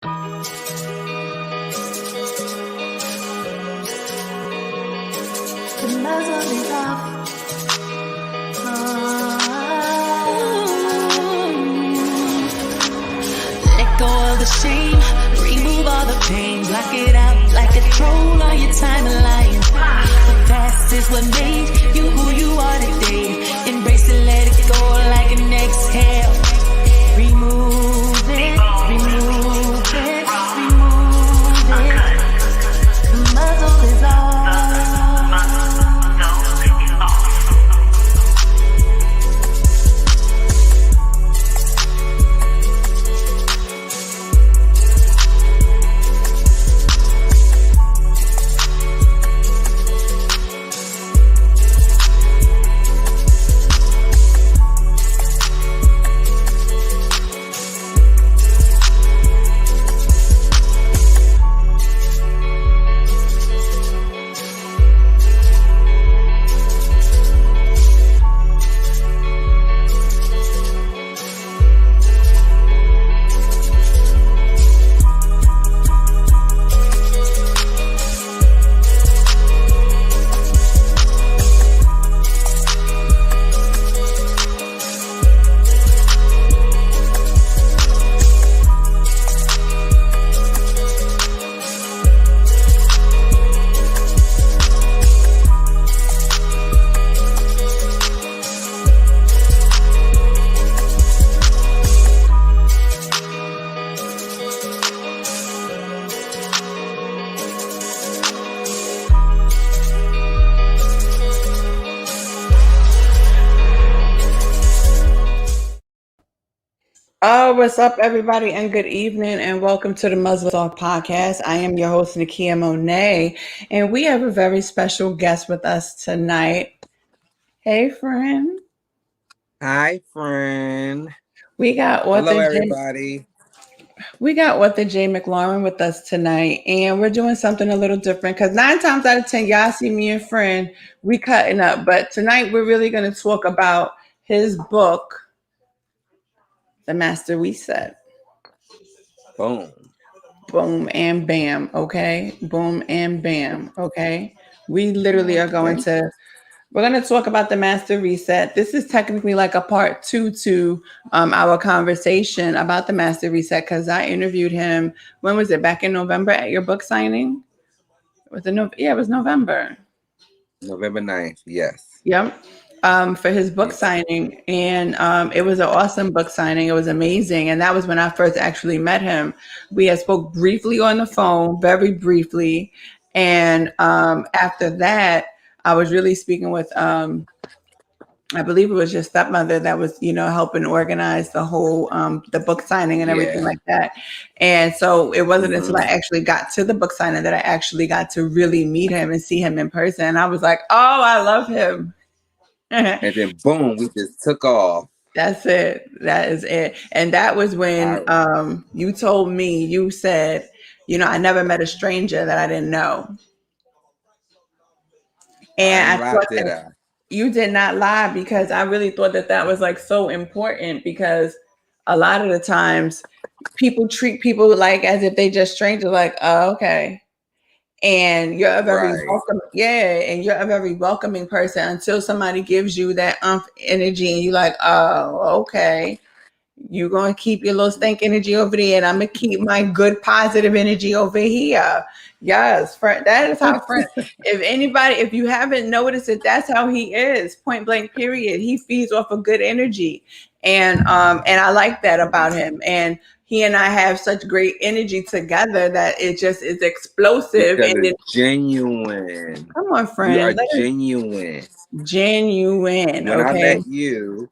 The muzzle is off. Let go of the shame, remove all the pain, block it out like a troll on your timeline. The past is what made you who you are today. Embrace it, let it go like an exhale. Remove it, remove it, remove it. The muzzle is off. Oh, what's up, everybody, and good evening, and welcome to the Muzzle Is Off Podcast. I am your host, Nakia Monet, and we have a very special guest with us tonight. Hey, friend. Hi, friend. We got Hello, everybody. We got author J McLaurin with us tonight, and we're doing something a little different because 9 times out of 10, y'all see me and friend, we cutting up. But tonight, we're really going to talk about his book, The Master Reset. Boom. Boom and bam, okay? Boom and bam, okay? We literally are going to, we're going to talk about the Master Reset. This is technically like a part 2 to our conversation about the Master Reset because I interviewed him, when was it, back in November at your book signing? Was it it was November. November 9th, yes. Yep. For his book signing, and it was an awesome book signing. It was amazing, and that was when I first actually met him. We had spoke briefly on the phone, very briefly, and after that, I was really speaking with, I believe it was your stepmother that was, helping organize the whole the book signing and everything like that. And so it wasn't until I actually got to the book signing that I actually got to really meet him and see him in person. And I was like, oh, I love him. And then boom, we just took off. That's it. That is it. And that was when you told me, you said, I never met a stranger that I didn't know. And I thought that you did not lie, because I really thought that was like so important, because a lot of the times people treat people like as if they just strangers, like, oh, okay. And you're a very and you're a very welcoming person until somebody gives you that energy, and you're like, oh, okay. You're gonna keep your little stank energy over there, and I'm gonna keep my good positive energy over here. Yes, friend. That is how friend. If you haven't noticed it, that's how he is. Point blank. Period. He feeds off of good energy, and I like that about him. And he and I have such great energy together that it just is explosive, because and it's genuine. Come on, friend. You are genuine. Genuine. When I met you,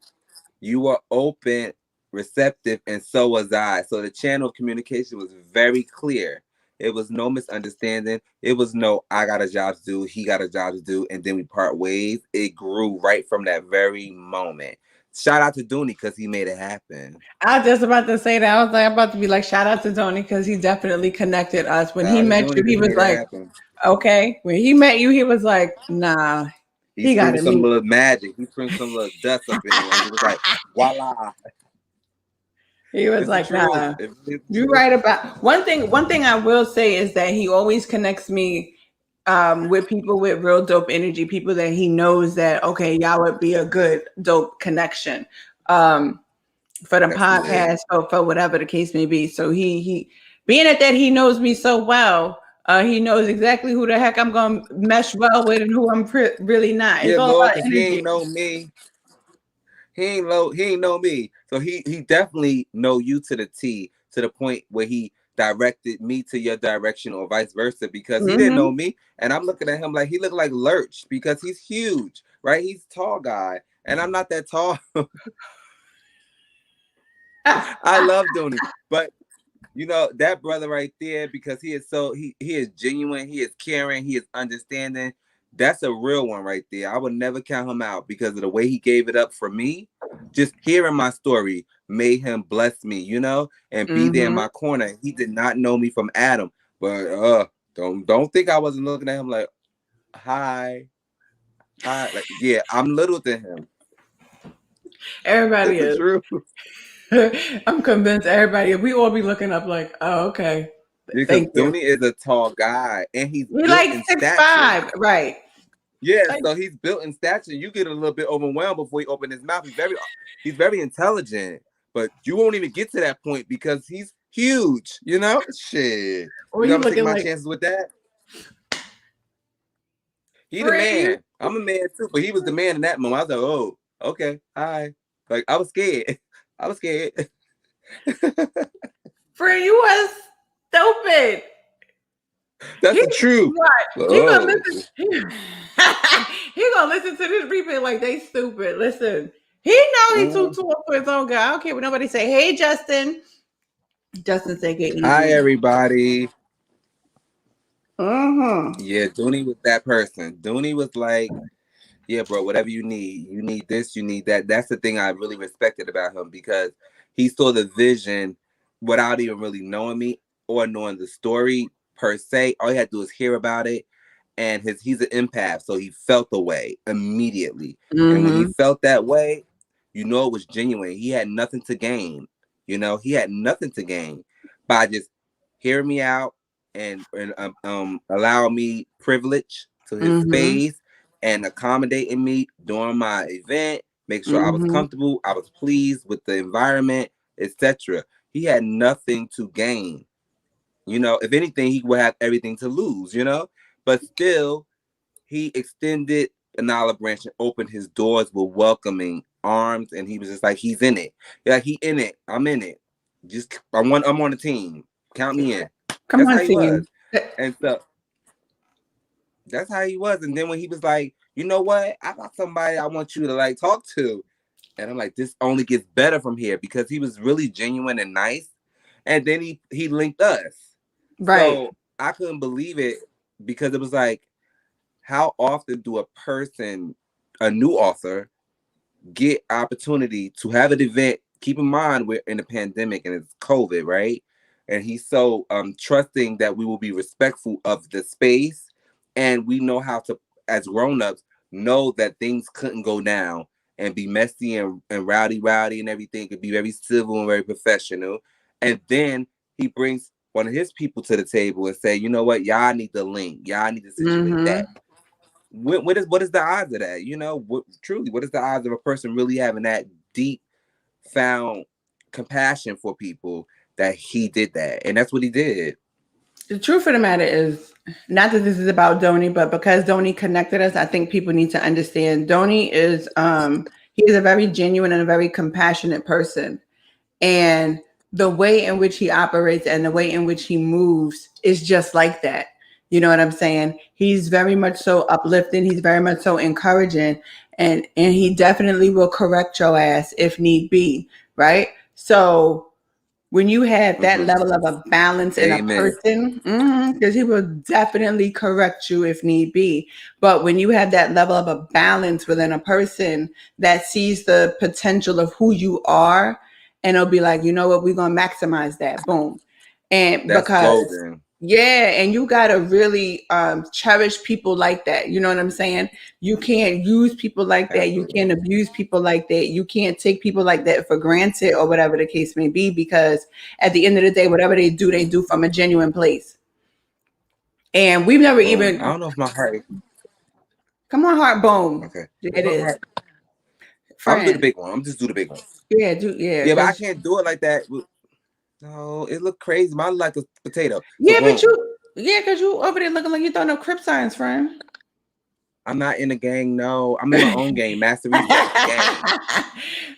you were open, receptive, and so was I. So the channel of communication was very clear. It was no misunderstanding. It was no, I got a job to do, he got a job to do, and then we part ways. It grew right from that very moment. Shout out to Dooney because he made it happen. I was just about to say that. I was like about to be like, shout out to Dooney because he definitely connected us. When he met you, he was like, okay. When he met you, he was like, nah. He got some little magic. He sprinkled some little dust up in there. He was like, voila. He was It's the like, truth. nah, It's the you're truth. right about one thing. One thing I will say is that he always connects me with people with real dope energy, people that he knows that, okay, y'all would be a good dope connection for the That's lit. podcast or for whatever the case may be. So he being at that he knows me so well, he knows exactly who the heck I'm going to mesh well with and who I'm really not. It's Yeah, all Lord, about because he energy. ain't know me. He ain't know me. So he definitely know you to the T, to the point where he directed me to your direction or vice versa, because he didn't Mm-hmm. know me. And I'm looking at him like he looked like Lurch because he's huge, right? He's a tall guy. And I'm not that tall. I love Dooney. But you know, that brother right there, because he is so he is genuine, he is caring, he is understanding. That's a real one right there. I would never count him out because of the way he gave it up for me. Just hearing my story made him bless me, you know, and be there in Mm-hmm. my corner. He did not know me from Adam, but don't think I wasn't looking at him like, hi, like, yeah, I'm little to him. Everybody It's is. the truth. I'm convinced everybody, we all be looking up like, oh, okay. Because Thank you. Dooney is a tall guy and he's He built like in 6'5", stature. right? Yeah, Like, so he's built in stature. You get a little bit overwhelmed before he opens his mouth. He's very intelligent, but you won't even get to that point because he's huge. You know, shit. or You you know, I'm taking looking my like chances with that. He the free. man. I'm a man too, but he was the man in that moment. I was like, oh, okay, hi. Like I was scared. I was scared. Free, you was stupid. That's the truth. What? He gonna Oh, listen. He gonna listen to this replay like they stupid. Listen, he know he too tall for his own guy. I don't care what nobody say. Hey, Justin. Justin say good hi evening. everybody. Mm-hmm. Yeah, Dooney was that person. Dooney was like, yeah, bro, whatever you need this, you need that. That's the thing I really respected about him, because he saw the vision without even really knowing me or knowing the story per se. All he had to do is hear about it. And he's an empath, so he felt the way immediately. And when he Mm-hmm. felt that way, you know it was genuine. He had nothing to gain. You know, he had nothing to gain by just hearing me out and allow me privilege to his Mm-hmm. space and accommodating me during my event, make sure I was Mm-hmm. comfortable, I was pleased with the environment, etc. He had nothing to gain. You know, if anything, he would have everything to lose, you know? But still, he extended an olive branch and opened his doors with welcoming arms, and he was just like, he's in it. Yeah, he in it. I'm in it. I'm on the team. Count me in. Come That's on, how he team. was. And so that's how he was. And then when he was like, you know what? I got somebody I want you to like talk to. And I'm like, this only gets better from here, because he was really genuine and nice. And then he linked us. Right. So I couldn't believe it, because it was like, how often do a new author, get opportunity to have an event? Keep in mind, we're in a pandemic and it's COVID, right? And he's so trusting that we will be respectful of the space. And we know how to, as grown-ups, know that things couldn't go down and be messy and rowdy and everything. Could be very civil and very professional. And then he brings one of his people to the table and say, you know what, y'all need the link. Y'all need to situate that. What is the odds of that? You know, truly, what is the odds of a person really having that deep found compassion for people that he did that? And that's what he did. The truth of the matter is, not that this is about Donnie, but because Donnie connected us, I think people need to understand Donnie is he is a very genuine and a very compassionate person. And the way in which he operates and the way in which he moves is just like that. You know what I'm saying? He's very much so uplifting. He's very much so encouraging, and he definitely will correct your ass if need be. Right. So when you have that level of a balance in a Amen. person, because he will definitely correct you if need be. But when you have that level of a balance within a person that sees the potential of who you are, and it'll be like, you know what, we're going to maximize that. Boom. And That's because golden. Yeah, and you gotta really cherish people like that. You know what I'm saying? You can't use people like that. You can't abuse people like that. You can't take people like that for granted or whatever the case may be, because at the end of the day, whatever they do from a genuine place. And we've never even. I don't know if my heart. Come on, heart, boom. Okay. It is. I'm gonna do the Friend. big one. I'm just do the big one. Yeah, Yeah, but I can't do it like that. No, it look crazy. Mine look like a potato. Yeah, So because you over there looking like you throwing up crip signs, friend. I'm not in a gang. No, I'm in my own gang. Master Reset gang.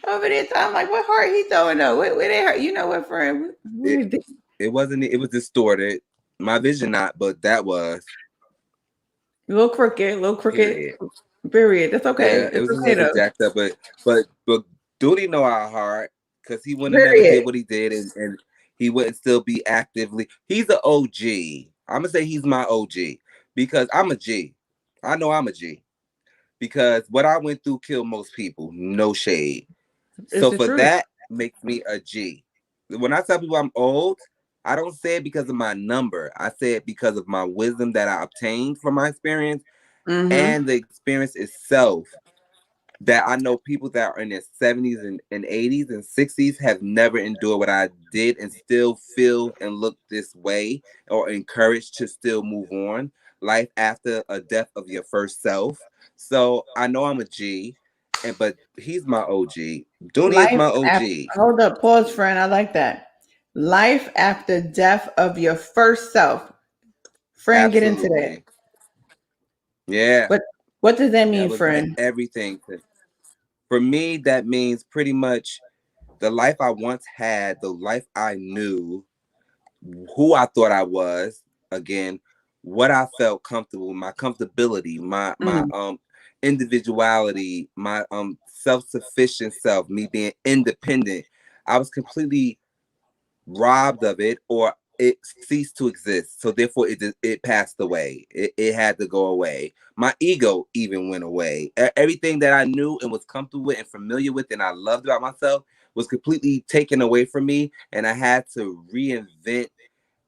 Over there, I'm like, what heart he throwing up? Where they hurt? You know what, friend? It wasn't. It was distorted. My vision not, but that was A little crooked. Period. That's okay. Yeah, it It's was a okay little though. bit jacked up, but Duty know our heart, because he wouldn't have never Period. did what he did, and he wouldn't still be actively. He's an OG. I'm gonna say he's my OG because I'm a G. I know I'm a G because what I went through killed most people. No shade. It's So the for truth. that makes me a G. When I tell people I'm old, I don't say it because of my number. I say it because of my wisdom that I obtained from my experience and the experience itself. That I know people that are in their 70s and 80s and 60s have never endured what I did and still feel and look this way, or encouraged to still move on. Life after a death of your first self. So I know I'm a G, but he's my OG. Dooney is my OG. Hold up, pause, friend. I like that. Life after death of your first self. Friend, get into that. Absolutely. Yeah. What does that mean, That was like friend? everything. For me, that means pretty much the life I once had, the life I knew, who I thought I was, again, what I felt comfortable, my comfortability, my individuality, my self-sufficient self, me being independent. I was completely robbed of it, or it ceased to exist. So therefore it passed away. It had to go away. My ego even went away. Everything that I knew and was comfortable with and familiar with and I loved about myself was completely taken away from me, and I had to reinvent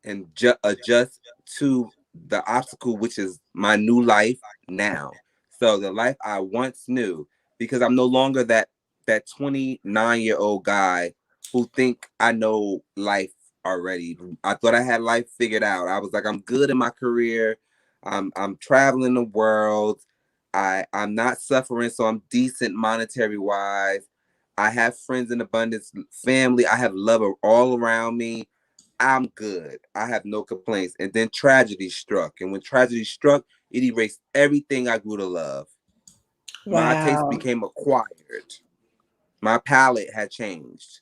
and adjust to the obstacle, which is my new life now. So the life I once knew, because I'm no longer that 29-year-old guy who think I know life already. I thought I had life figured out. I was like, I'm good in my career. I'm traveling the world. I'm not suffering, so I'm decent monetary wise. I have friends in abundance, family. I have love all around me. I'm good. I have no complaints. And then tragedy struck. And when tragedy struck, it erased everything I grew to love. Wow. My taste became acquired. My palate had changed.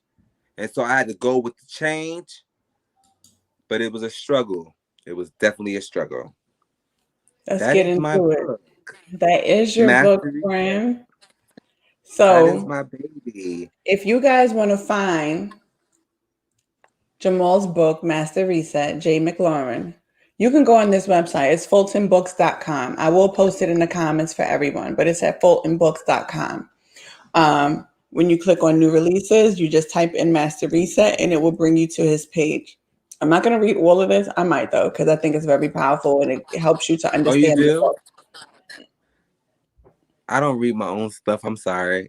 And so I had to go with the change. But it was a struggle. It was definitely a struggle. Let's get into it. That is your book, friend. So that is my baby. If you guys want to find Jamal's book, Master Reset, J. McLaurin, you can go on this website. It's fultonbooks.com. I will post it in the comments for everyone, but it's at fultonbooks.com. When you click on new releases, you just type in Master Reset and it will bring you to his page. I'm not going to read all of this. I might, though, because I think it's very powerful and it helps you to understand. Oh, you do? I don't read my own stuff. I'm sorry.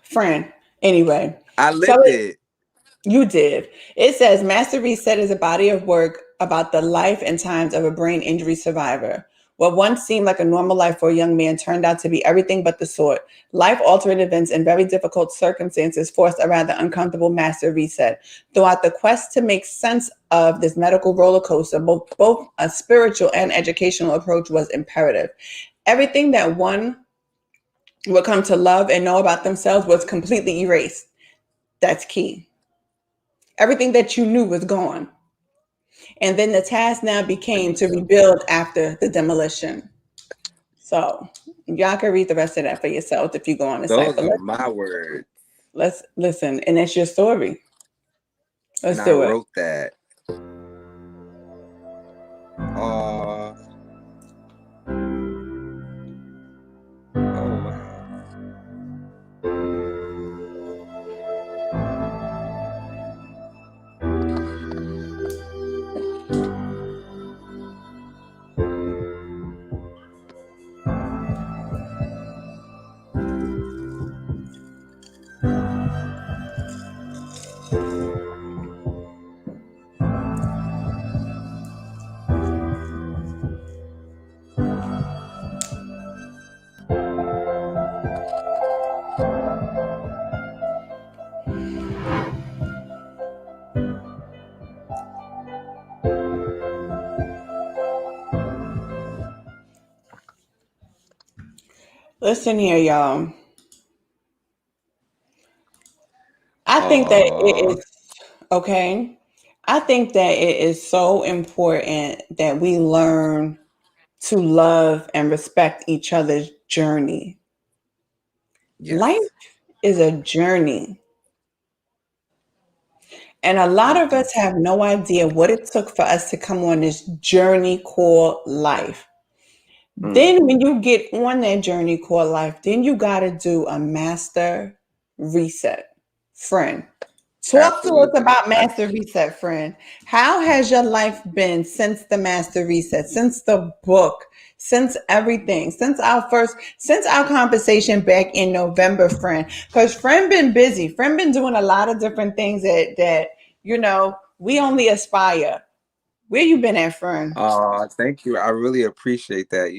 Friend. Anyway. I lived it. You did. It says Master Reset is a body of work about the life and times of a brain injury survivor. What once seemed like a normal life for a young man turned out to be everything but the sort. Life-altering events and very difficult circumstances forced a rather uncomfortable master reset. Throughout the quest to make sense of this medical roller coaster, both a spiritual and educational approach was imperative. Everything that one would come to love and know about themselves was completely erased. That's key. Everything that you knew was gone. And then the task now became to rebuild after the demolition. So y'all can read the rest of that for yourself if you go on the site. Those are my words. Let's listen. And it's your story. Let's do it. I wrote that. Listen here, y'all. I think that it Oh, is okay. I think that it is so important that we learn to love and respect each other's journey. Life yes. is a journey. And a lot of Mhm. us have no idea what it took for us to come on this journey called life. Mm, Then, when you get on that journey called life, then you got to do a master reset. Friend, talk to us absolutely. about master reset, friend. How has your life been since the master reset, since the book, since everything, since our conversation back in November, friend? Because friend been busy. Friend been doing a lot of different things that we only aspire. Where you been at, friend? Thank you. I really appreciate that.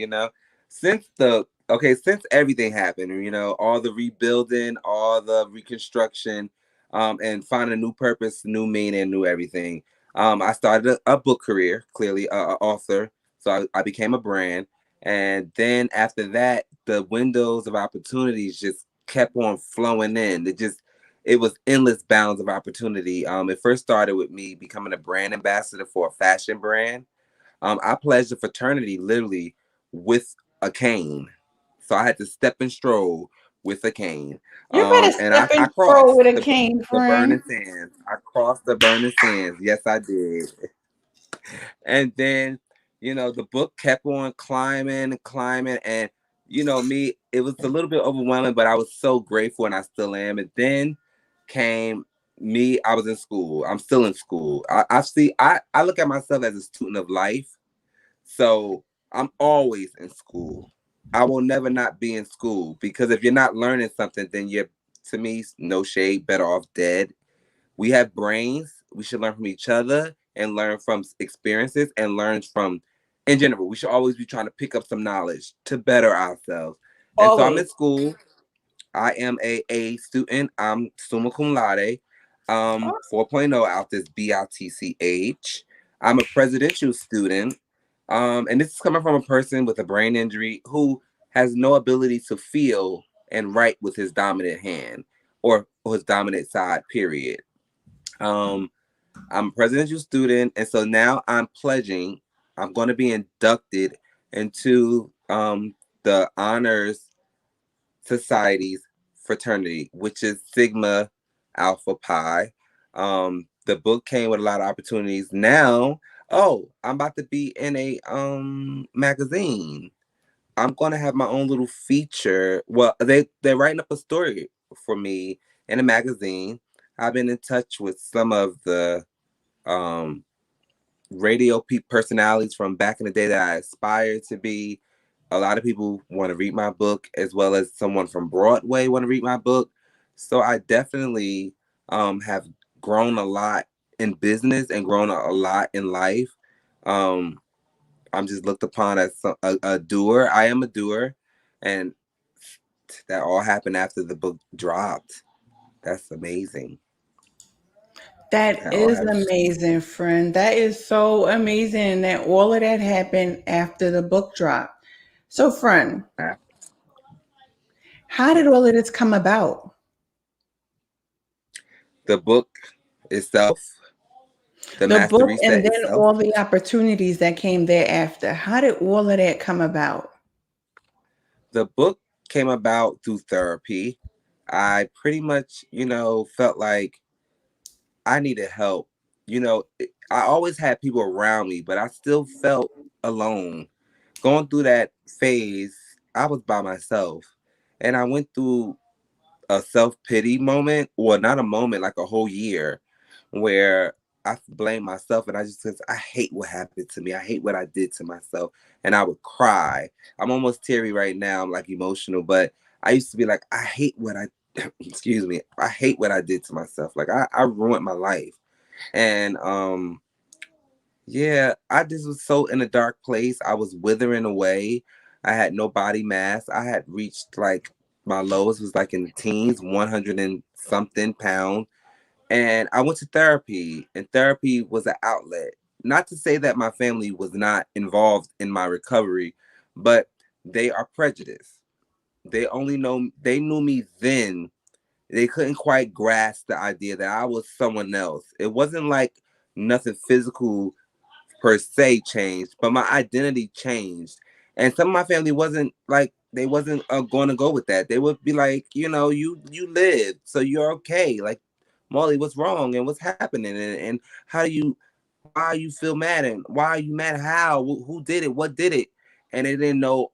Since everything happened, all the rebuilding, all the reconstruction, and finding a new purpose, new meaning, new everything. I started a book career, clearly, a author. So I became a brand. And then after that, the windows of opportunities just kept on flowing in. It was endless bounds of opportunity. It first started with me becoming a brand ambassador for a fashion brand. I pledged a fraternity literally with a cane. So I had to step and stroll with a cane. You better And step I and stroll crossed with a cane, the friend. burning sands. I crossed the burning sands. Yes, I did. And then, the book kept on climbing and climbing. And, me, it was a little bit overwhelming, but I was so grateful and I still am. And then came me, I was in school. I'm still in school. I look at myself as a student of life. So I'm always in school. I will never not be in school because if you're not learning something, then you're, to me, no shade, better off dead. We have brains. We should learn from each other and learn from experiences and learn from, in general, we should always be trying to pick up some knowledge to better ourselves. And so I'm Always. in school. I am a student. I'm summa cum laude, 4.0 out this BITCH. I'm a presidential student. And this is coming from a person with a brain injury who has no ability to feel and write with his dominant hand or his dominant side, period. Um, I'm a presidential student, and so now I'm going to be inducted into the honors society's fraternity, which is Sigma Alpha Pi. The book came with a lot of opportunities. Now, I'm about to be in a magazine. I'm gonna have my own little feature. Well, they're writing up a story for me in a magazine. I've been in touch with some of the um radio personalities from back in the day that I aspired to be. A lot of people want to read my book, as well as someone from Broadway want to read my book. So I definitely have grown a lot in business and grown a lot in life. Um, I'm just looked upon as a doer. I am a doer, and that all happened after the book dropped. That's amazing. That That all is happened. amazing, friend. That is so amazing that all of that happened after the book drop. So, friend, how did all of this come about? The book itself, the The master book and reset then itself. all the opportunities that came thereafter. How did all of that come about? The book came about through therapy. I pretty much, felt like I needed help. I always had people around me, but I still felt alone. Going through that phase, I was by myself. And I went through a self-pity moment, or not a moment, like a whole year, where I blame myself and I just said, I hate what happened to me. I hate what I did to myself. And I would cry. I'm almost teary right now. I'm like emotional, but I used to be like, I hate what I excuse me. I hate what I did to myself. Like I ruined my life. And yeah, I just was so in a dark place. I was withering away. I had no body mass. I had reached like my lowest was like in the teens, 100 and something pounds. And I went to therapy, and therapy was an outlet. Not to say that my family was not involved in my recovery, but they are prejudiced. they knew me then. They couldn't quite grasp the idea that I was someone else. It wasn't like nothing physical per se changed, but my identity changed. And some of my family wasn't like, they wasn't going to go with that. They would be like, you lived, so you're okay. Like, Molly, what's wrong and what's happening, and why you feel mad, and why are you mad? How? Who did it? What did it? And they didn't know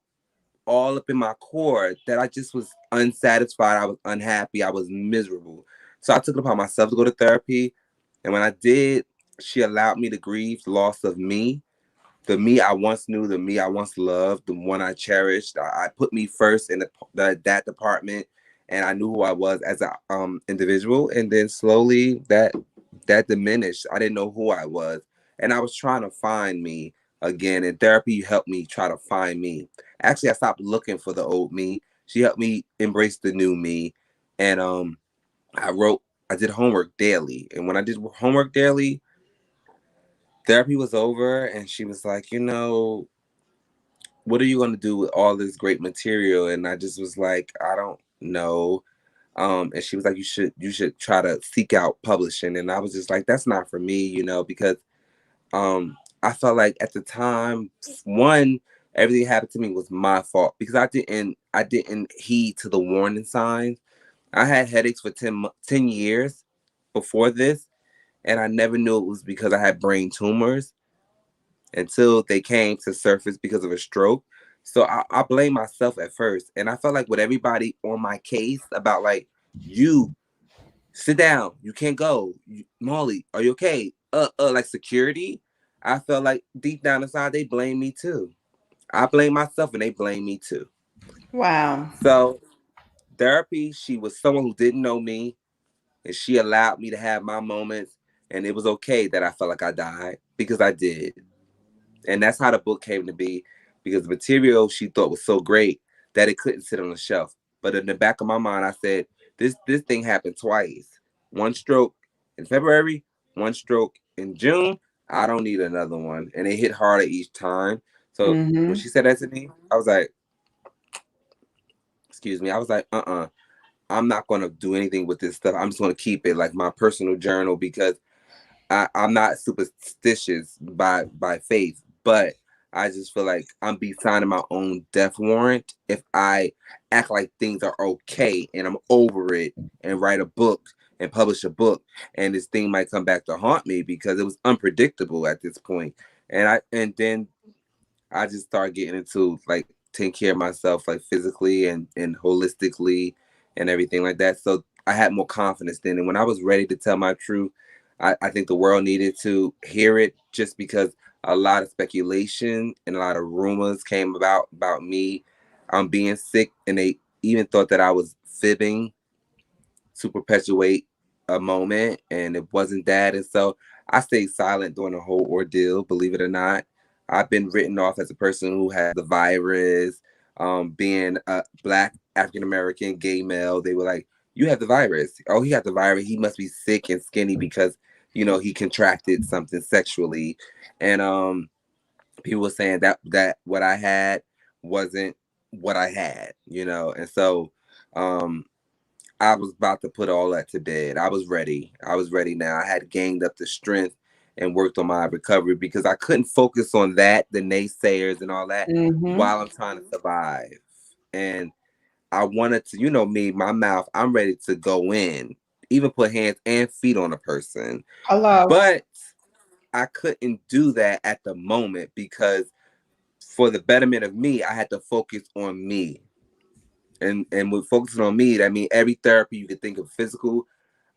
all up in my core that I just was unsatisfied. I was unhappy. I was miserable. So I took it upon myself to go to therapy. And when I did, she allowed me to grieve the loss of me, the me I once knew, the me I once loved, the one I cherished. I put me first in that department, and I knew who I was as an individual. And then slowly that diminished. I didn't know who I was, and I was trying to find me again. And therapy helped me try to find me. Actually, I stopped looking for the old me. She helped me embrace the new me, and I did homework daily. And when I did homework daily, therapy was over, and she was like, what are you going to do with all this great material? And I just was like, I don't know. And she was like, you should try to seek out publishing. And I was just like, that's not for me, because I felt like at the time, one, everything happened to me was my fault, because I didn't heed to the warning signs. I had headaches for 10 years before this, and I never knew it was because I had brain tumors until they came to surface because of a stroke. So I blame myself at first. And I felt like with everybody on my case about like, you sit down, you can't go. Molly, are you okay? Like security. I felt like deep down inside, they blame me too. I blame myself and they blame me too. Wow. So therapy, she was someone who didn't know me, and she allowed me to have my moments. And it was okay that I felt like I died, because I did. And that's how the book came to be, because the material she thought was so great that it couldn't sit on the shelf. But in the back of my mind, I said, this thing happened twice. One stroke in February, one stroke in June. I don't need another one. And it hit harder each time. So when she said that to me, I was like, excuse me. I was like, I'm not going to do anything with this stuff. I'm just going to keep it like my personal journal, because I'm not superstitious by faith, but I just feel like I'm be signing my own death warrant if I act like things are okay and I'm over it and write a book and publish a book, and this thing might come back to haunt me, because it was unpredictable at this point. And then I just started getting into like taking care of myself, like physically and holistically and everything like that. So I had more confidence then. And when I was ready to tell my truth, I think the world needed to hear it, just because a lot of speculation and a lot of rumors came about me being sick. And they even thought that I was fibbing to perpetuate a moment, and it wasn't that. And so I stayed silent during the whole ordeal, believe it or not. I've been written off as a person who has the virus, being a Black, African-American, gay male. They were like, you have the virus. Oh, he had the virus. He must be sick and skinny because, he contracted something sexually. And people were saying that what I had wasn't what I had, And so I was about to put all that to bed. I was ready. Now. I had gained up the strength and worked on my recovery, because I couldn't focus on that, the naysayers and all that, while I'm trying to survive. And I wanted to, me, my mouth, I'm ready to go in, even put hands and feet on a person. Hello. But I couldn't do that at the moment, because for the betterment of me, I had to focus on me. And with focusing on me, that means every therapy you could think of, physical,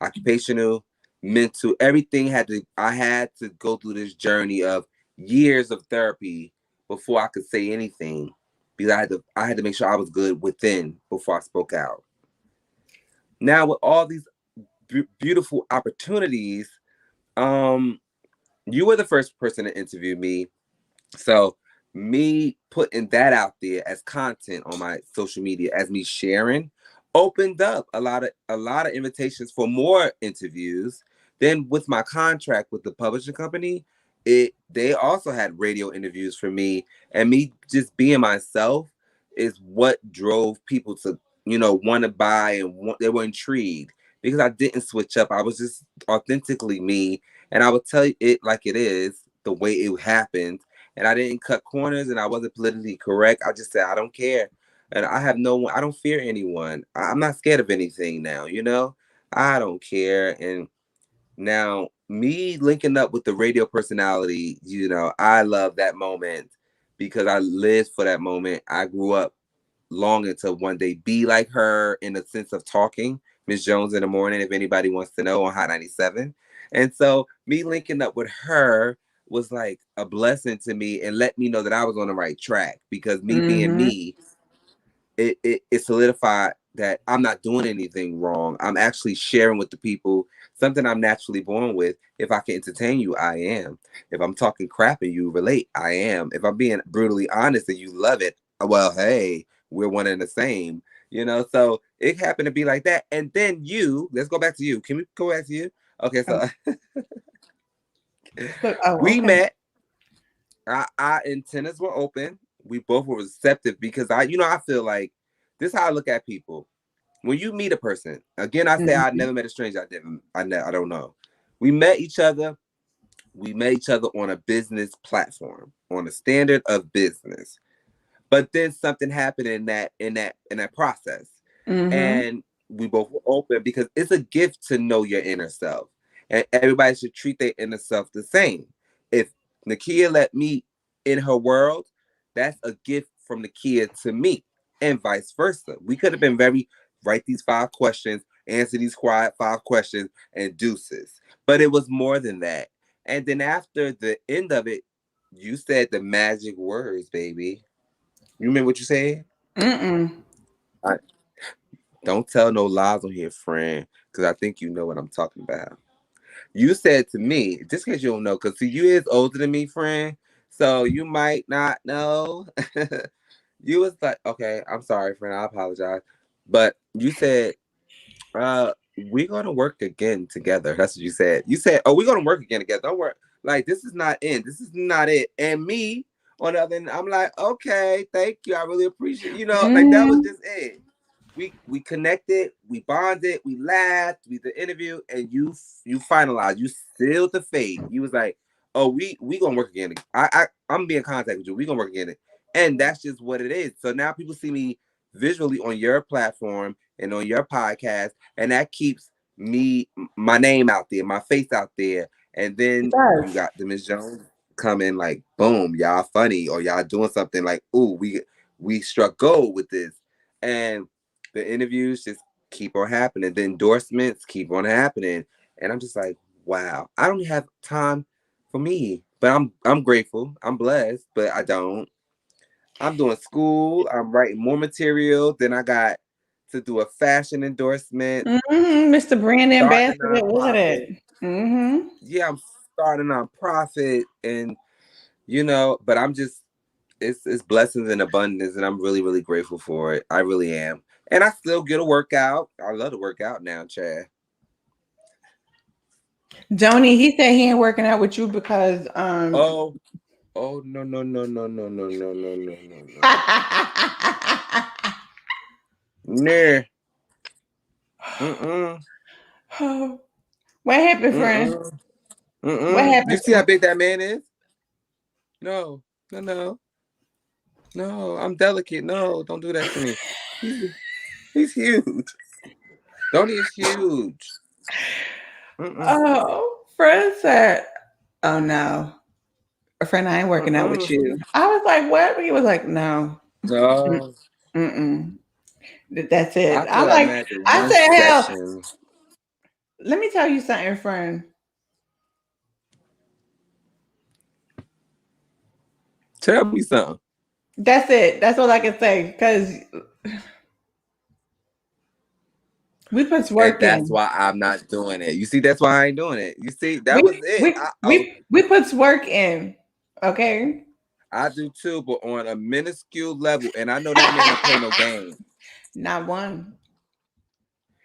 occupational, mental, everything I had to go through this journey of years of therapy before I could say anything, because I had to make sure I was good within before I spoke out. Now with all these beautiful opportunities, you were the first person to interview me. So me putting that out there as content on my social media, as me sharing, opened up a lot of invitations for more interviews. Then with my contract with the publishing company, they also had radio interviews for me, and me just being myself, is what drove people to, want to buy and they were intrigued because I didn't switch up. I was just authentically me. And I would tell you it like it is, the way it happened. And I didn't cut corners and I wasn't politically correct. I just said, I don't care. And I don't fear anyone. I'm not scared of anything now, I don't care. And now me linking up with the radio personality, I love that moment because I lived for that moment. I grew up longing to one day be like her in the sense of talking. Miss Jones in the morning, if anybody wants to know, on Hot 97. And so me linking up with her was like a blessing to me and let me know that I was on the right track because me being me, it solidified that I'm not doing anything wrong. I'm actually sharing with the people something I'm naturally born with. If I can entertain you, I am. If I'm talking crap and you relate, I am. If I'm being brutally honest and you love it, well, hey, we're one and the same. So it happened to be like that. And then let's go back to you. Can we go back to you? Okay, so we met. Our antennas were open. We both were receptive because I feel like this is how I look at people. When you meet a person, again, I say I never met a stranger. I don't know. We met each other. We met each other on a business platform, on a standard of business. But then something happened in that process. And we both were open because it's a gift to know your inner self. And everybody should treat their inner self the same. If Nakia let me in her world, that's a gift from Nakia to me, and vice versa. We could have been write these 5 questions, answer these quiet 5 questions, and deuces. But it was more than that. And then after the end of it, you said the magic words, baby. You remember what you said? Don't tell no lies on here, friend, because I think you know what I'm talking about. You said to me, just in case you don't know, because you is older than me, friend, so you might not know. You was like, okay, I'm sorry, friend, I apologize. But you said, we're going to work again together. That's what you said. You said, oh, we're going to work again together. Don't worry. Like, this is not it. This is not it. And me, on the other end, I'm like, okay, thank you. I really appreciate it. Like, that was just it. We connected, we bonded, we laughed, we did the interview, and you finalized. You sealed the fate. You was like, oh, we gonna work again. I'm be in contact with you. We gonna work again. And that's just what it is. So now people see me visually on your platform and on your podcast, and that keeps my name out there, my face out there. And then you got the Miss Jones coming like, boom, y'all funny, or y'all doing something like, ooh, we struck gold with this. And the interviews just keep on happening. The endorsements keep on happening. And I'm just like, wow, I don't have time for me. But I'm grateful. I'm blessed, but I don't. I'm doing school. I'm writing more material. Then I got to do a fashion endorsement. Mr. Brand Ambassador, wasn't it? Yeah, I'm starting a nonprofit, and but I'm just it's blessings and abundance, and I'm really, really grateful for it. I really am. And I still get a workout. I love to work out now, Chad. Joni, he said he ain't working out with you because Oh no. Nah. What happened, friend? What happened? You see how big that man is? No, I'm delicate. No, don't do that to me. He's huge. Donnie is huge. Oh, friend said, oh no. A friend, I ain't working out with you. I was like, what? He was like, no. No. That's it. I'm like, I said, hell, let me tell you something, friend. Tell me something. That's it. That's all I can say. Because we put work in. That's why I'm not doing it. You see, that's why I ain't doing it. You see, that was it. We put work in. Okay. I do too, but on a minuscule level. And I know that man don't play no game. Not one.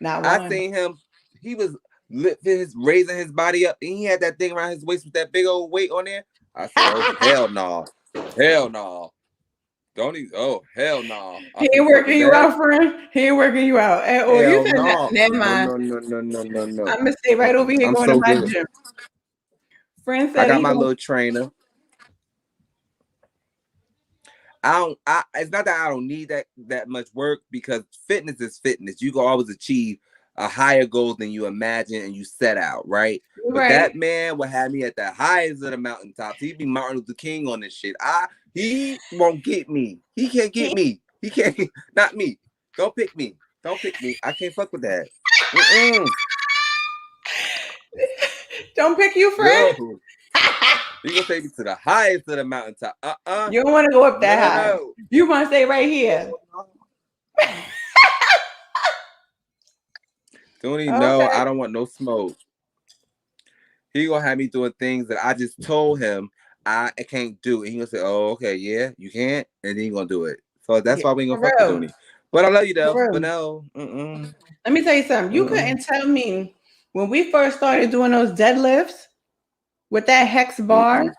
I seen him. He was raising his body up, and he had that thing around his waist with that big old weight on there. I said, oh, hell no. Hell no. Don't even. Oh hell no! He ain't working you out, friend. He ain't working you out. Oh, you Hell said that. no! Never mind. No. I'm gonna stay right over here I'm going so to my good. gym. Friend I said got he my gonna... little trainer. It's not that I don't need that much work, because fitness is fitness. You can always achieve a higher goal than you imagine and you set out, right? But Right. that man will have me at the highest of the mountaintops. He'd be Martin Luther King on this shit. He won't get me. He can't get me. He can't. Not me. Don't pick me. Don't pick me. I can't fuck with that. Don't pick you, friend. No. You gonna take me to the highest of the mountaintop? You don't want to go up that high. No. You want to stay right here. Don't even know. I don't want no smoke. He gonna have me doing things that I just told him I can't do, and he gonna say, "Oh, okay, yeah, you can't," and then he gonna do it. So that's why we ain't gonna fuck with Dooney. But I love you though. But no. Let me tell you something. You couldn't tell me when we first started doing those deadlifts with that hex bar.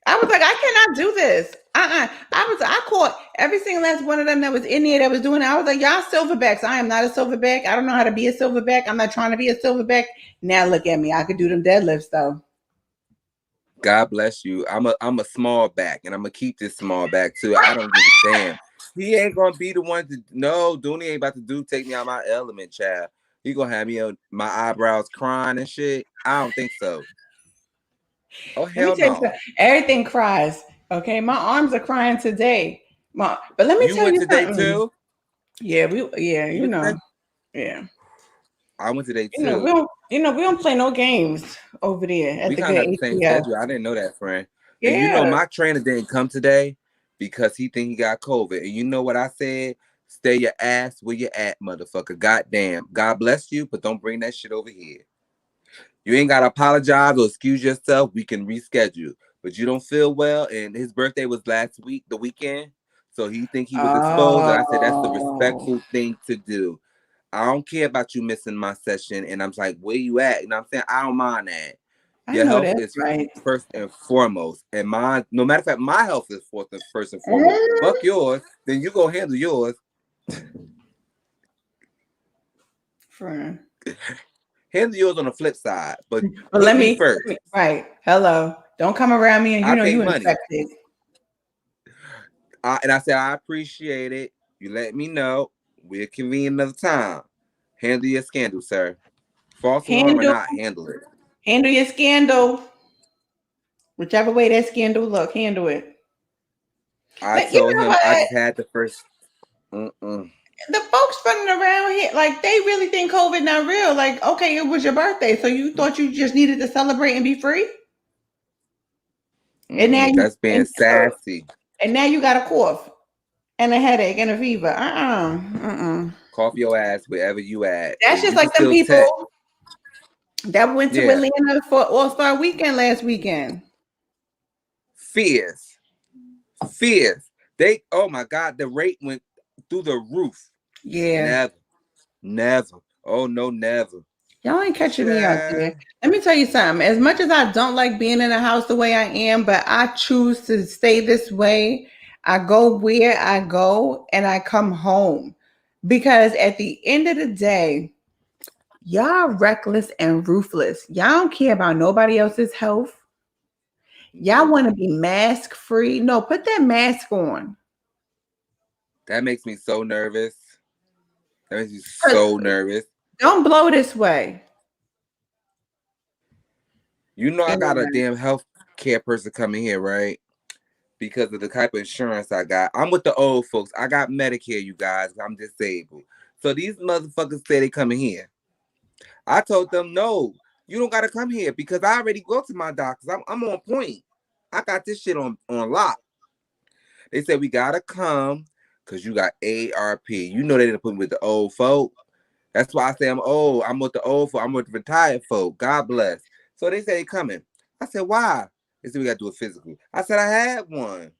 I was like, I cannot do this. I caught every single last one of them that was in there that was doing it. I was like, y'all silverbacks. I am not a silverback. I don't know how to be a silverback. I'm not trying to be a silverback. Now look at me. I could do them deadlifts though. God bless you. I'm a small back, and I'm gonna keep this small back too. I don't give a damn. He ain't gonna be the one to. No, Dooney ain't about to take me out my element, child. He gonna have me on my eyebrows crying and shit. I don't think so. Oh hell no! Everything cries. Okay, my arms are crying today. But let me tell you today something. Too? Yeah, you know. Yeah. I went today too. We don't play no games over there at we the kind of good have the same schedule. I didn't know that, friend. Yeah. And you know, my trainer didn't come today because he think he got COVID. And you know what I said? Stay your ass where you at, motherfucker. Goddamn. God bless you, but don't bring that shit over here. You ain't gotta apologize or excuse yourself. We can reschedule. But you don't feel well, and his birthday was last week, the weekend. So he think he was exposed. And I said that's the respectful thing to do. I don't care about you missing my session. And I'm like, where you at? And I'm saying, I don't mind that. Your health is first and foremost. And mine, no matter of fact, my health is first and foremost. Fuck yours. Then you go handle yours. Friend. Handle yours on the flip side. But let me first. Right. Hello. Don't come around me and you know you infected. And I said, I appreciate it. You let me know. We'll convene another time. Handle your scandal, sir. False alarm or not, handle it. Handle your scandal. Whichever way that scandal look, handle it. I told him I just had the first. The folks running around here, like, they really think COVID not real. Like, okay, it was your birthday, so you thought you just needed to celebrate and be free? And now that's being sassy. And now you got a cough and a headache and a fever. Cough your ass wherever you at. That's just like the people that went to Atlanta for All-Star Weekend last weekend. Fierce. They, oh my God, the rate went through the roof. Yeah. Never. Oh no, never. Y'all ain't catching me out there. Let me tell you something. As much as I don't like being in a house the way I am, but I choose to stay this way. I go where I go and I come home. Because at the end of the day, y'all reckless and ruthless. Y'all don't care about nobody else's health. Y'all want to be mask free. No, put that mask on. That makes me so nervous. That makes me so nervous. Don't blow this way. You know I got a damn health care person coming here, right? Because of the type of insurance I got. I'm with the old folks. I got Medicare, you guys. I'm disabled. So these motherfuckers say they coming here. I told them, no, you don't got to come here because I already go to my doctors. I'm on point. I got this shit on lock. They said we got to come because you got ARP. You know they didn't put me with the old folk. That's why I say I'm old. I'm with the old folk. I'm with the retired folk. God bless. So they say they coming. I said, why? They said we got to do a physical. I said, I had one.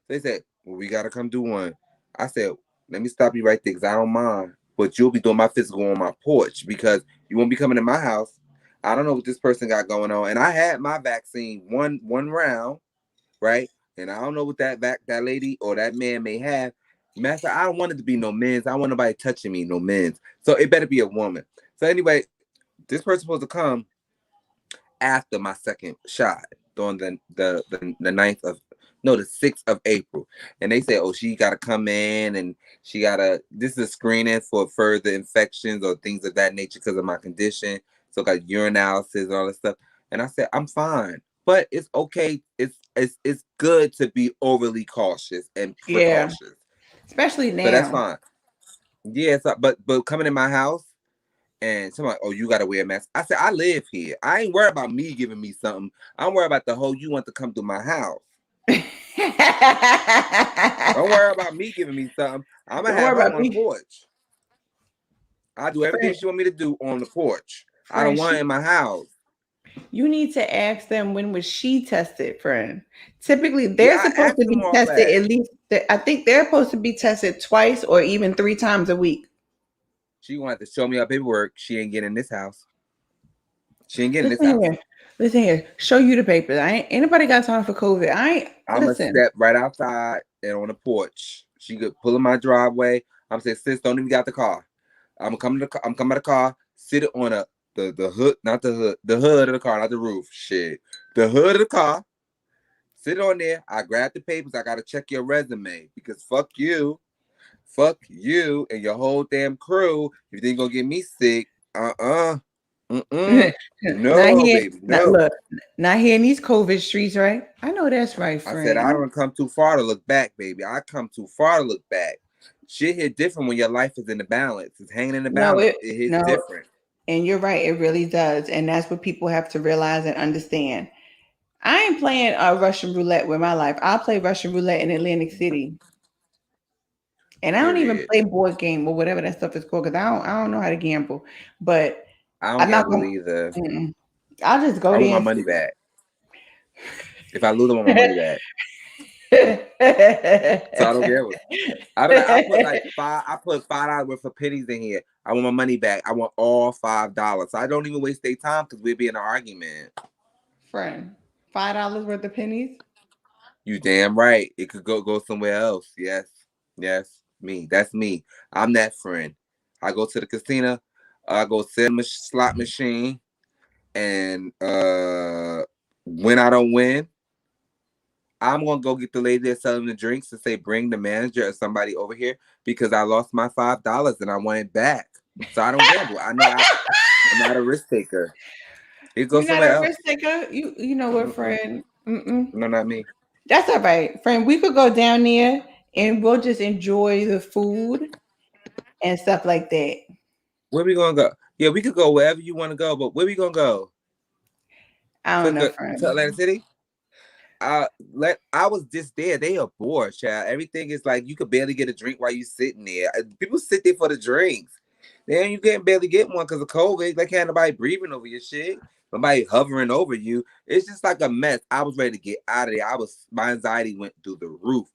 They said, well, we got to come do one. I said, let me stop you right there because I don't mind. But you'll be doing my physical on my porch because you won't be coming in my house. I don't know what this person got going on. And I had my vaccine one round, right? and I don't know what that lady or that man may have. Master, I don't want it to be no men's. I don't want nobody touching me, no men's. So it better be a woman. So anyway, this person's supposed to come after my second shot on the 9th of the 6th of April. And they say, oh, she gotta come in and this is a screening for further infections or things of that nature because of my condition. So got urinalysis and all that stuff. And I said, I'm fine. But it's okay. It's good to be overly cautious and precautious. Yeah. Especially now. So that's fine. Yeah, so, but coming in my house and somebody, oh, you gotta wear a mask. I said, I live here. I ain't worried about me giving me something. I'm worried about the whole you want to come through my house. Don't worry about me giving me something. I'm gonna have her on the porch. I do everything she want me to do on the porch. I don't want it in my house. You need to ask them when was she tested, friend. Typically, they're supposed to be tested at least. I think they're supposed to be tested twice or even 3 times a week. She wanted to show me her paperwork. She ain't getting in this house. She ain't getting in this house. Listen here. Show you the papers. Ain't anybody got time for COVID. I'm gonna step right outside and on the porch. She could pull in my driveway. I'm saying, sis, don't even get out the car. I'm coming out the car. Sit it on the hood, not the hood, the hood of the car, not the roof. Shit, the hood of the car. Sit on there. I grab the papers. I gotta check your resume because fuck you and your whole damn crew. If you ain't gonna get me sick, no, baby, no. Not here in these COVID streets, right? I know that's right, friend. I said I don't come too far to look back, baby. I come too far to look back. Shit hit different when your life is in the balance. It's hanging in the balance. It hits different. And you're right, it really does. And that's what people have to realize and understand. I ain't playing Russian roulette with my life. I'll play Russian roulette in Atlantic City. And I don't even play board game or whatever that stuff is called because I don't know how to gamble. But I don't gamble either. I'll just go there. I want my money back. If I lose, I want my money back. So I don't gamble. I put $5 worth of pennies in here. I want my money back. I want all $5. So I don't even waste their time because we'll be in an argument. Friend, $5 worth of pennies? You damn right. It could go somewhere else. Yes. Me. That's me. I'm that friend. I go to the casino. I go sit in the slot machine. And when I don't win, I'm going to go get the lady that's selling the drinks and say, bring the manager or somebody over here because I lost my $5 and I want it back. So I don't gamble. I know I'm not a risk taker. It goes somewhere else. Risk taker? You know what, friend? No, not me. That's all right, friend. We could go down there and we'll just enjoy the food and stuff like that. Where we going to go? Yeah, we could go wherever you want to go, but where we going to go? I don't know, friend. To Atlantic City? I was just there. They are bored, child. Everything is like you could barely get a drink while you sitting there. People sit there for the drinks. Then you can't barely get one because of COVID. Like can't nobody breathing over your shit. Nobody hovering over you. It's just like a mess. I was ready to get out of there. My anxiety went through the roof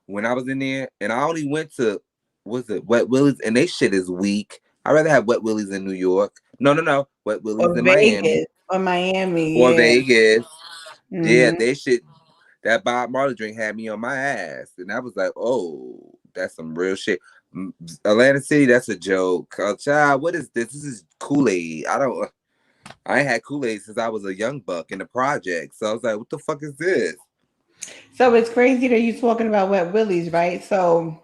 when I was in there. And I only went to Wet Willie's, and they shit is weak. I'd rather have Wet Willie's in New York. No. Wet Willie's in Miami. Or Miami. Or Vegas. Mm-hmm. Yeah, they shit. That Bob Marley drink had me on my ass. And I was like, oh, that's some real shit. Atlantic City, that's a joke. Child, what is this? This is Kool-Aid. I ain't had Kool-Aid since I was a young buck in the project. So I was like, what the fuck is this? So it's crazy that you're talking about Wet Willie's, right? So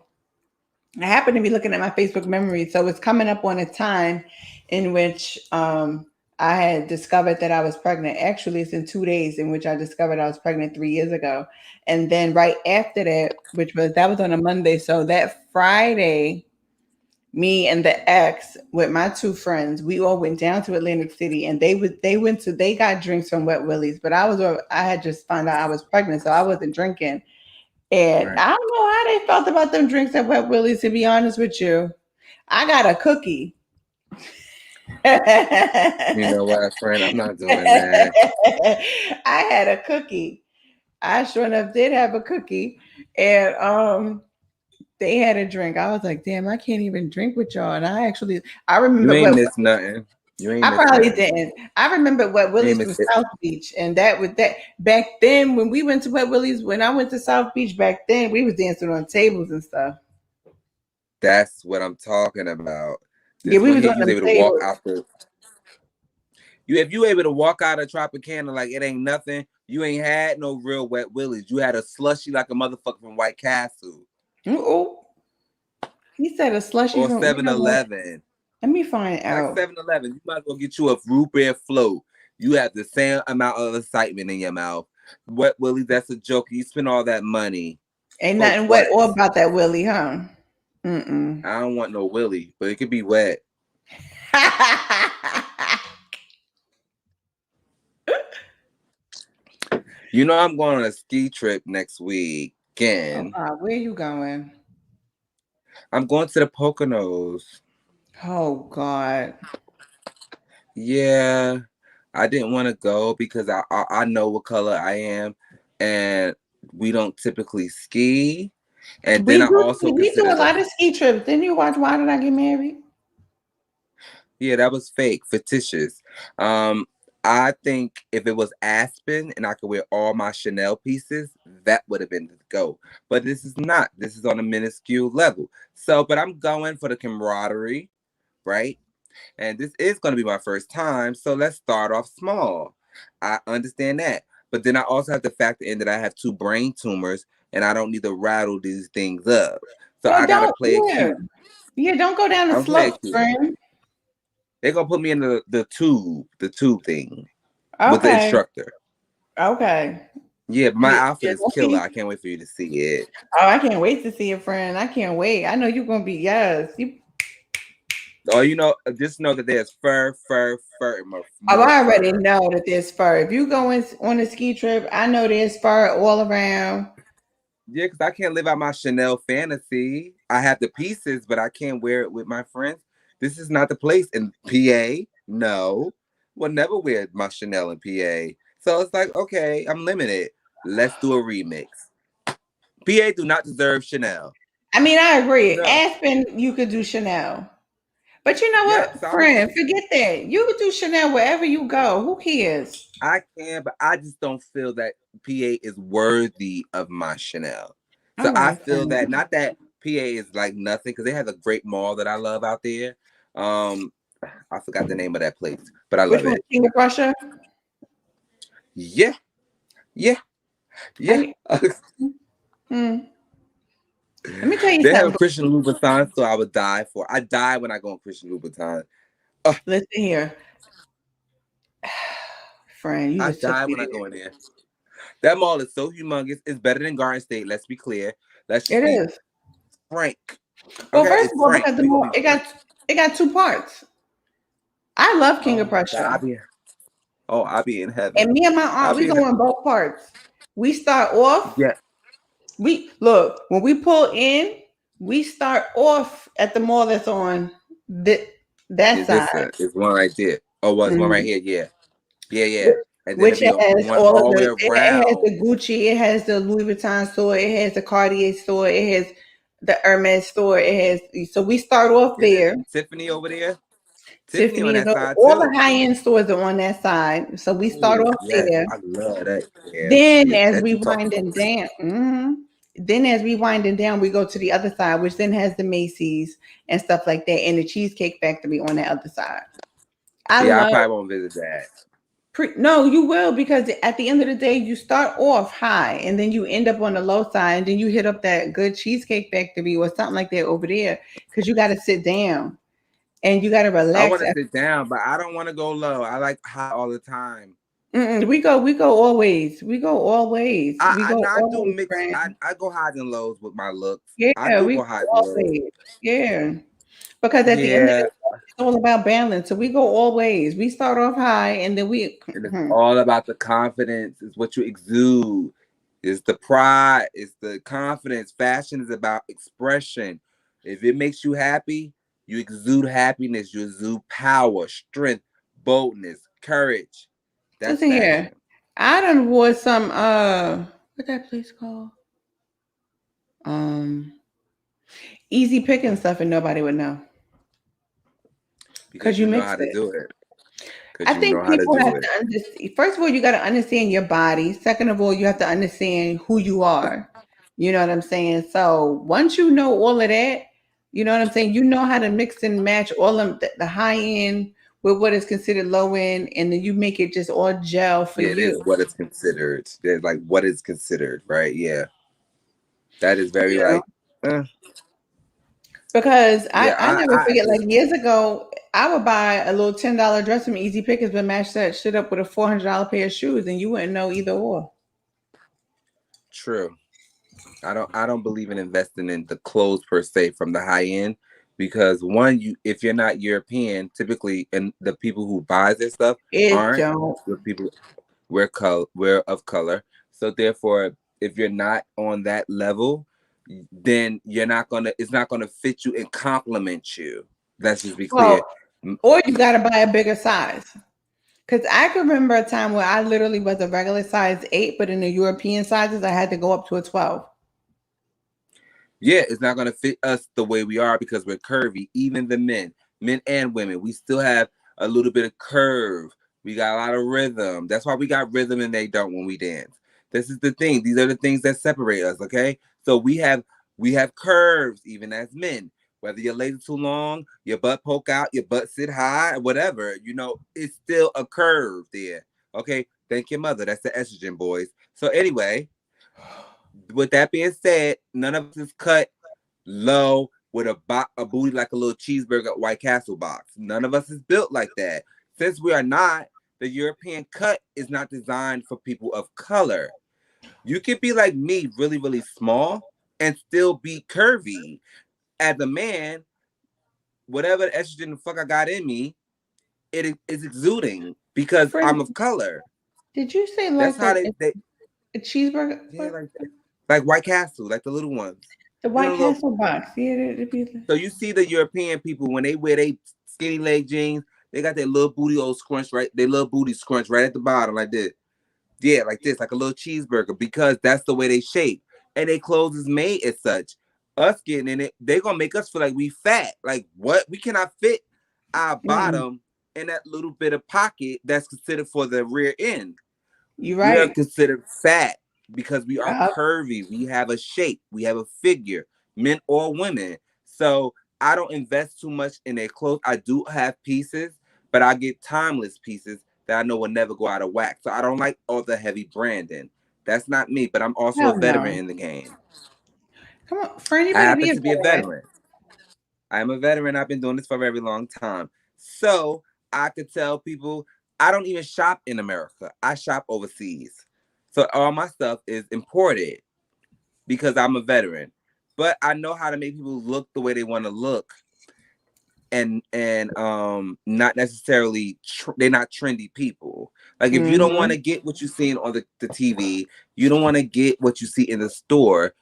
I happen to be looking at my Facebook memories. So it's coming up on a time in which I had discovered that I was pregnant. Actually, it's in 2 days in which I discovered I was pregnant 3 years ago. And then right after that, that was on a Monday. So that Friday, me and the ex with my 2 friends, we all went down to Atlantic City and they got drinks from Wet Willie's, but I had just found out I was pregnant, so I wasn't drinking. And right. I don't know how they felt about them drinks at Wet Willie's, to be honest with you. I got a cookie. You know what, friend? I'm not doing that. I had a cookie. I sure enough did have a cookie. And they had a drink. I was like, damn, I can't even drink with y'all. And I remember you ain't missed nothing. You ain't I probably missing. didn't. I remember Wet Willie's from South Beach, and that was that back then when we went to Wet Willie's. When I went to South Beach back then, we was dancing on tables and stuff. That's what I'm talking about. Yeah, This we one was here, on you was them able to walk tables. out the. If you able to walk out of Tropicana like it ain't nothing, you ain't had no real Wet Willies. You had a slushy like a motherfucker from White Castle. Oh, he said a slushy Or from 7-Eleven. Let me find Like out. 7-Eleven. You might as well get you a root beer float. You have the same amount of excitement in your mouth. Wet Willies, that's a joke. You spend all that money. Ain't nothing wet or about that Willie, huh? Mm-mm. I don't want no Willie, but it could be wet. You know, I'm going on a ski trip next weekend. Where you going? I'm going to the Poconos. Oh, God. Yeah, I didn't want to go because I know what color I am, and we don't typically ski. And then I also we do a lot of ski trips. Didn't you watch Why Did I Get Married? Yeah, that was fake, fictitious. I think if it was Aspen and I could wear all my Chanel pieces, that would have been the go. But this is not. This is on a minuscule level. So, but I'm going for the camaraderie, right? And this is going to be my first time. So let's start off small. I understand that. But then I also have to factor in that I have 2 brain tumors and I don't need to rattle these things up. So I got to play it cute. Yeah, don't go down the slope, friend. They're going to put me in the tube thing with the instructor. Okay. Yeah, my outfit is killer. I can't wait for you to see it. Oh, I can't wait to see it, friend. I can't wait. I know you're going to be, yes. Oh, you know, just know that there's fur in my Oh, I already know that there's fur. If you go on a ski trip, I know there's fur all around. Yeah, because I can't live out my Chanel fantasy. I have the pieces, but I can't wear it with my friends. This is not the place in PA. No, we'll never wear my Chanel in PA. So it's like, okay, I'm limited. Let's do a remix. PA do not deserve Chanel. I mean, I agree. No. Aspen, you could do Chanel. But you know what, friend, forget that. You could do Chanel wherever you go. Who cares? I can, but I just don't feel that PA is worthy of my Chanel. So I feel that, not that PA is like nothing, because they have a great mall that I love out there. I forgot the name of that place, but I love it. King of Prussia? Yeah. Let me tell you they something. have a Christian Louboutin, so I would die for. I die when I go on Christian Louboutin. Listen here, friend. I die when I go in there. That mall is so humongous. It's better than Garden State. Let's be clear. It is frank. Well, okay, first of all, because the mall it got 2 parts. I love King of Prussia. I'll be in heaven. And me and my aunt, we go in both parts. We start off. Yeah. We look when we pull in. We start off at the mall that's on that side. It's one right there. Oh, well, it's one right here. Yeah. And then which has all the it has the Gucci, it has the Louis Vuitton store, it has the Cartier store, it has the Hermes store, it has. So we start off there. Tiffany over there. Tiffany on that side all the high-end stores are on that side. So we start off there. I love that. Yeah, then as we winding down, we go to the other side, which then has the Macy's and stuff like that, and the Cheesecake Factory on the other side. I probably won't visit that. No, you will, because at the end of the day, you start off high and then you end up on the low side, and then you hit up that good Cheesecake Factory or something like that over there, because you got to sit down and you got to relax. I want to sit down, but I don't want to go low. I like high all the time. We go always. We go always. I do mix. I go highs and lows with my looks. Yeah, we go highs and lows. Yeah. Because at the end of the day, it's all about balance. So we go all ways. We start off high and then it's all about the confidence. It's what you exude. It's the pride. It's the confidence. Fashion is about expression. If it makes you happy, you exude happiness. You exude power, strength, boldness, courage. That's Listen here. I done wore some what's that place called? Easy picking stuff and nobody would know. Because you know mixed how to do it. I you know think how to people do have it. to understand. First of all, you got to understand your body. Second of all, you have to understand who you are. You know what I'm saying? So once you know all of that, you know what I'm saying? You know how to mix and match all of the high end with what is considered low end, and then you make it just all gel for Yeah, it is you. what is considered. There's like what is considered, right? Yeah, that is very You know, like, uh, because yeah. I never I forget. Like just years ago, I would buy a little $10 dress from Easy Pickers, but match that shit up with a $400 pair of shoes, and you wouldn't know either or. true. I don't believe in investing in the clothes per se from the high end because one, you if you're not European, typically, and the people who buys their stuff It aren't don't. the people we're of color. So therefore, if you're not on that level, then you're not gonna it's not gonna fit you and complement you. Let's just be clear. Well, or you got to buy a bigger size. Because I can remember a time where I literally was a regular size 8, but in the European sizes, I had to go up to a 12. Yeah, it's not gonna fit us the way we are because we're curvy. Even the men and women, we still have a little bit of curve. We got a lot of rhythm. That's why we got rhythm and they don't when we dance. This is the thing. These are the things that separate us. Okay, so we have curves even as men. Whether your legs are too long, your butt poke out, your butt sit high, whatever, it's still a curve there. Okay, thank your mother. That's the estrogen, boys. So anyway, with that being said, none of us is cut low with a booty like a little cheeseburger at White Castle box. None of us is built like that. Since we are not, the European cut is not designed for people of color. You can be like me, really, really small, and still be curvy. As a man, whatever estrogen the fuck I got in me, it is exuding because I'm Friend, of color. did you say That's like how they a cheeseburger? yeah, What? like White Castle, like the little ones. The You know, White little. Castle box. Yeah, it'd be So you see the European people when they wear they skinny leg jeans, they got their little booty old scrunch right, their little booty scrunch right at the bottom like this. Yeah, like this, like a little cheeseburger, because that's the way they shape. And their clothes is made as such. Us getting in it, they gonna make us feel like we fat. Like what? We cannot fit our Mm-mm. bottom in that little bit of pocket that's considered for the rear end. You We are right. considered fat because we are Yup. curvy. We have a shape. We have a figure, men or women. So I don't invest too much in their clothes. I do have pieces, but I get timeless pieces that I know will never go out of whack. So I don't like all the heavy branding. That's not me, but I'm also a Hell veteran no. in the game. Come on, friend, you I better happen be a to be a veteran. veteran. I'm a veteran. I've been doing this for a very long time. So I could tell people I don't even shop in America. I shop overseas. So all my stuff is imported because I'm a veteran. But I know how to make people look the way they want to look and not necessarily they're not trendy people. Like if you don't want Mm-hmm. to get what you're seeing on the TV, you don't want to get what you see in the store,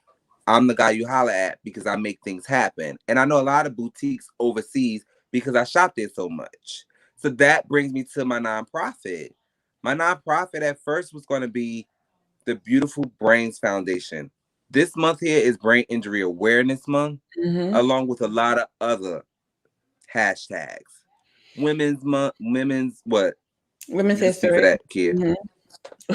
I'm the guy you holler at because I make things happen. And I know a lot of boutiques overseas because I shop there so much. So that brings me to my nonprofit. My nonprofit at first was going to be the Beautiful Brains Foundation. This month here is Brain Injury Awareness Month, Mm-hmm. along with a lot of other hashtags. Women's Month, women's what? Women's You can speak for history. that, kid. Mm-hmm.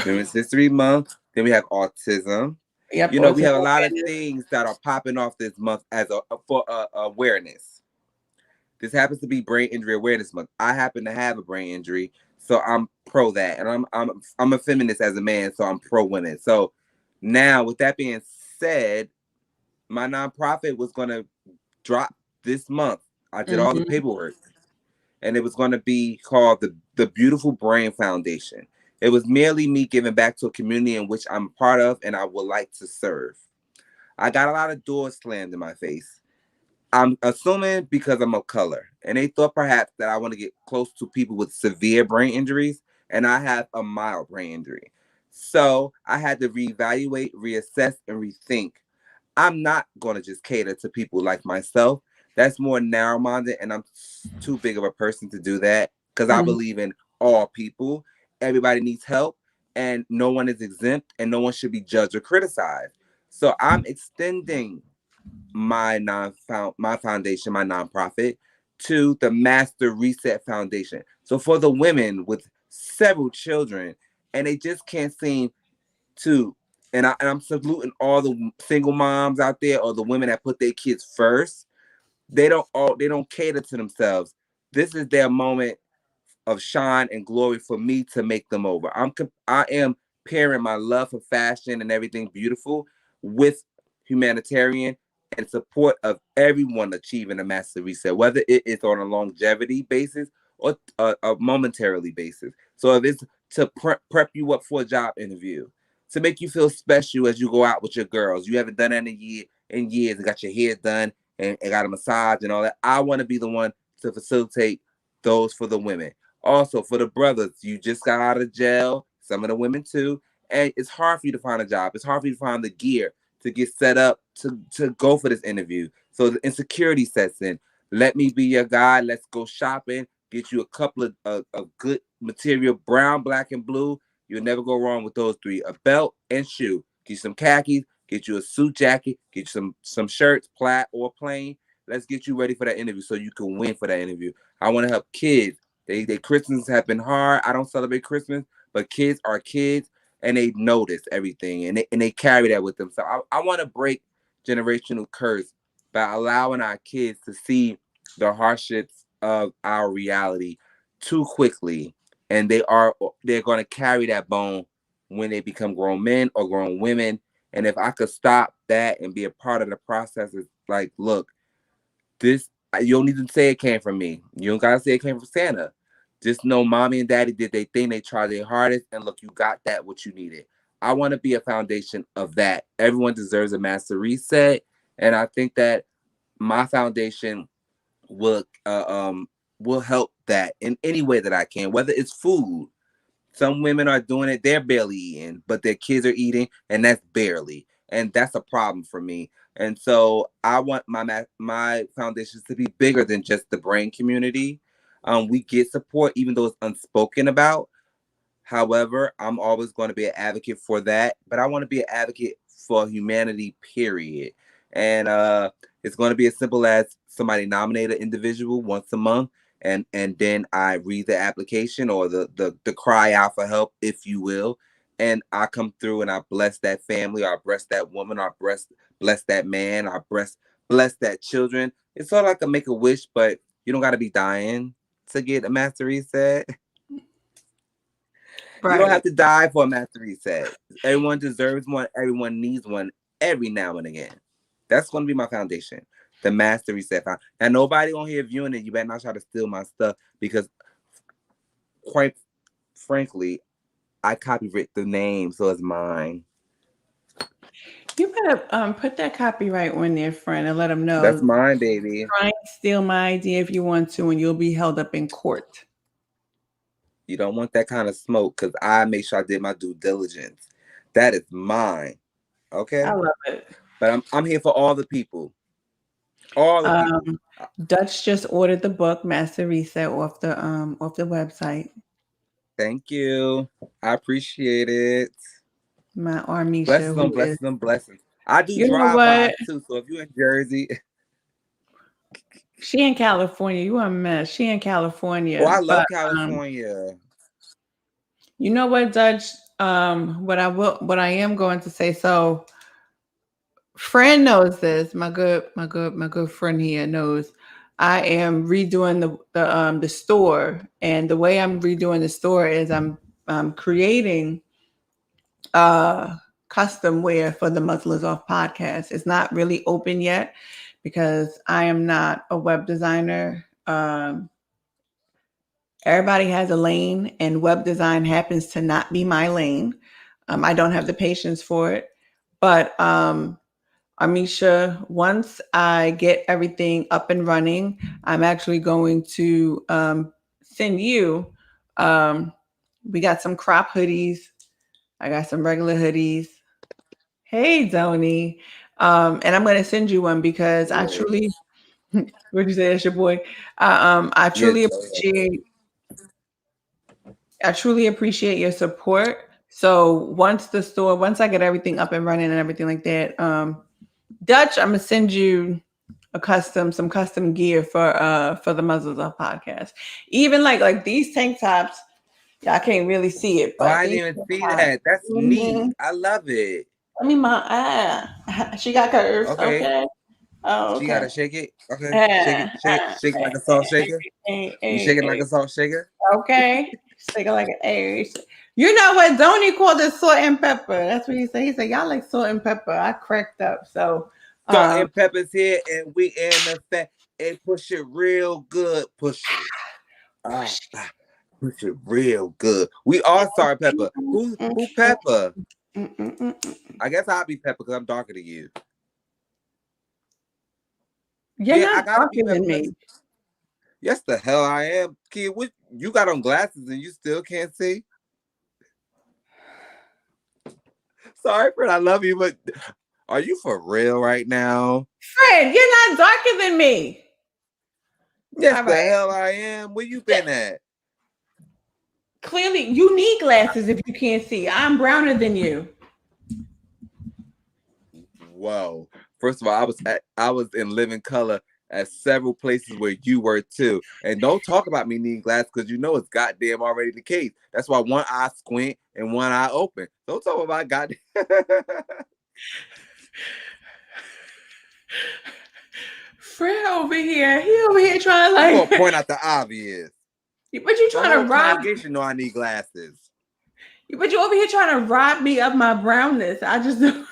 Women's History Month. Then we have autism. Yep. We Autism have a lot of awareness. things that are popping off this month as for awareness. This happens to be Brain Injury Awareness Month. I happen to have a brain injury, so I'm pro that, and I'm a feminist as a man, so I'm pro women. So now, with that being said, my nonprofit was gonna drop this month. I did all the Mm-hmm. paperwork, and it was going to be called the Beautiful Brain Foundation. It was merely me giving back to a community in which I'm a part of and I would like to serve. I got a lot of doors slammed in my face. I'm assuming because I'm of color, and they thought perhaps that I want to get close to people with severe brain injuries, and I have a mild brain injury. So I had to reevaluate, reassess, and rethink. I'm not going to just cater to people like myself. That's more narrow-minded, and I'm too big of a person to do that because I Mm-hmm. believe in all people. Everybody needs help, and no one is exempt, and no one should be judged or criticized. So I'm extending my foundation, my nonprofit, to the Master Reset Foundation. So for the women with several children, and they just can't seem to, and I'm saluting all the single moms out there or the women that put their kids first. They don't cater to themselves. This is their moment of shine and glory for me to make them over. I am pairing my love for fashion and everything beautiful with humanitarian and support of everyone achieving a master reset, whether it is on a longevity basis or a momentarily basis. So if it's to prep you up for a job interview, to make you feel special as you go out with your girls, you haven't done that in years and got your hair done and got a massage and all that. I want to be the one to facilitate those for the women. Also, for the brothers, you just got out of jail, some of the women too, and it's hard for you to find a job. It's hard for you to find the gear to get set up to go for this interview. So the insecurity sets in. Let me be your guy. Let's go shopping. Get you a couple of good material, brown, black, and blue. You'll never go wrong with those three. A belt and shoe. Get you some khakis. Get you a suit jacket. Get you some shirts, plaid or plain. Let's get you ready for that interview so you can win for that interview. I want to help kids. They Christmas have been hard. I don't celebrate Christmas, but kids are kids and they notice everything and they carry that with them. So I want to break generational curse by allowing our kids to see the hardships of our reality too quickly. And they're going to carry that bone when they become grown men or grown women. And if I could stop that and be a part of the process, it's like, look, this, you don't need to say it came from me. You don't got to say it came from Santa. Just know mommy and daddy did their thing. They tried their hardest. And look, you got that, what you needed. I want to be a foundation of that. Everyone deserves a master reset. And I think that my foundation will help that in any way that I can, whether it's food. Some women are doing it, they're barely eating, but their kids are eating, and that's barely. And that's a problem for me. And so I want my foundations to be bigger than just the brain community. We get support, even though it's unspoken about. However, I'm always going to be an advocate for that. But I want to be an advocate for humanity, period. And it's going to be as simple as somebody nominate an individual once a month. And then I read the application or the cry out for help, if you will. And I come through and I bless that family, or I bless that woman, or I bless that man, or I bless that children. It's sort of like a make-a-wish, but you don't got to be dying to get a master reset. Right. You don't have to die for a master reset. Everyone deserves one. Everyone needs one every now and again. That's going to be my foundation. The master reset. Now, nobody on here viewing it, you better not try to steal my stuff, because quite frankly, I copyright the name, so it's mine. You better put that copyright on there, friend, and let them know. That's mine, baby. Try and steal my idea if you want to, and you'll be held up in court. You don't want that kind of smoke, because I make sure I did my due diligence. That is mine. Okay? I love it. But I'm here for all the people. All the people. Dutch just ordered the book Master Reset off the website. Thank you. I appreciate it. My army blessings. I do drive-by too, so if you're in Jersey. She in California. You a mess. She in California. Oh, I love California. You know what, Dutch? What I am going to say. So, friend knows this. My good friend here knows. I am redoing the store, and the way I'm redoing the store is I'm creating custom wear for the Muzzle Is Off podcast. It's not really open yet because I am not a web designer. Everybody has a lane, and web design happens to not be my lane. I don't have the patience for it, but Amisha, once I get everything up and running, I'm actually going to send you. We got some crop hoodies. I got some regular hoodies. Hey, Zoni. And I'm going to send you one because I truly, what'd you say? That's your boy. I truly appreciate your support. So once I get everything up and running and everything like that, Dutch, I'm going to send you some custom gear for the Muzzle Is Off podcast. Even like these tank tops, y'all can't really see it, Oh, but I didn't these even tank see tops, that. That's neat. mhm. I love it. I mean, she got curves. Okay. Okay. Oh, She okay. gotta shake it. Okay. Shake it like a salt shaker. You shake it like a salt shaker? Okay. Shake it like an A. You know what? Donnie called it salt and pepper. That's what he said. He said, y'all like salt and pepper. I cracked up. So Salt and pepper's here, and we in effect. And push it real good. Push it. Push it real good. We are Salt and Pepper. Who Pepper? I guess I'll be Pepper because I'm darker than you. You're not darker than me. Yes, the hell I am. Kid, what you got on glasses and you still can't see? Sorry, friend, I love you, but are you for real right now? Friend, you're not darker than me. Yes, all the hell I am. Where you been at? Clearly, you need glasses if you can't see. I'm browner than you. Whoa. First of all, I was in living color at several places where you were too. And don't talk about me needing glasses because you know it's goddamn already the case. That's why one eye squint and one eye open. Don't talk about goddamn. Fred over here. He over here trying to I'm gonna point out the obvious. But you trying to rob? Congregation know I need glasses. But you over here trying to rob me of my brownness. I just don't.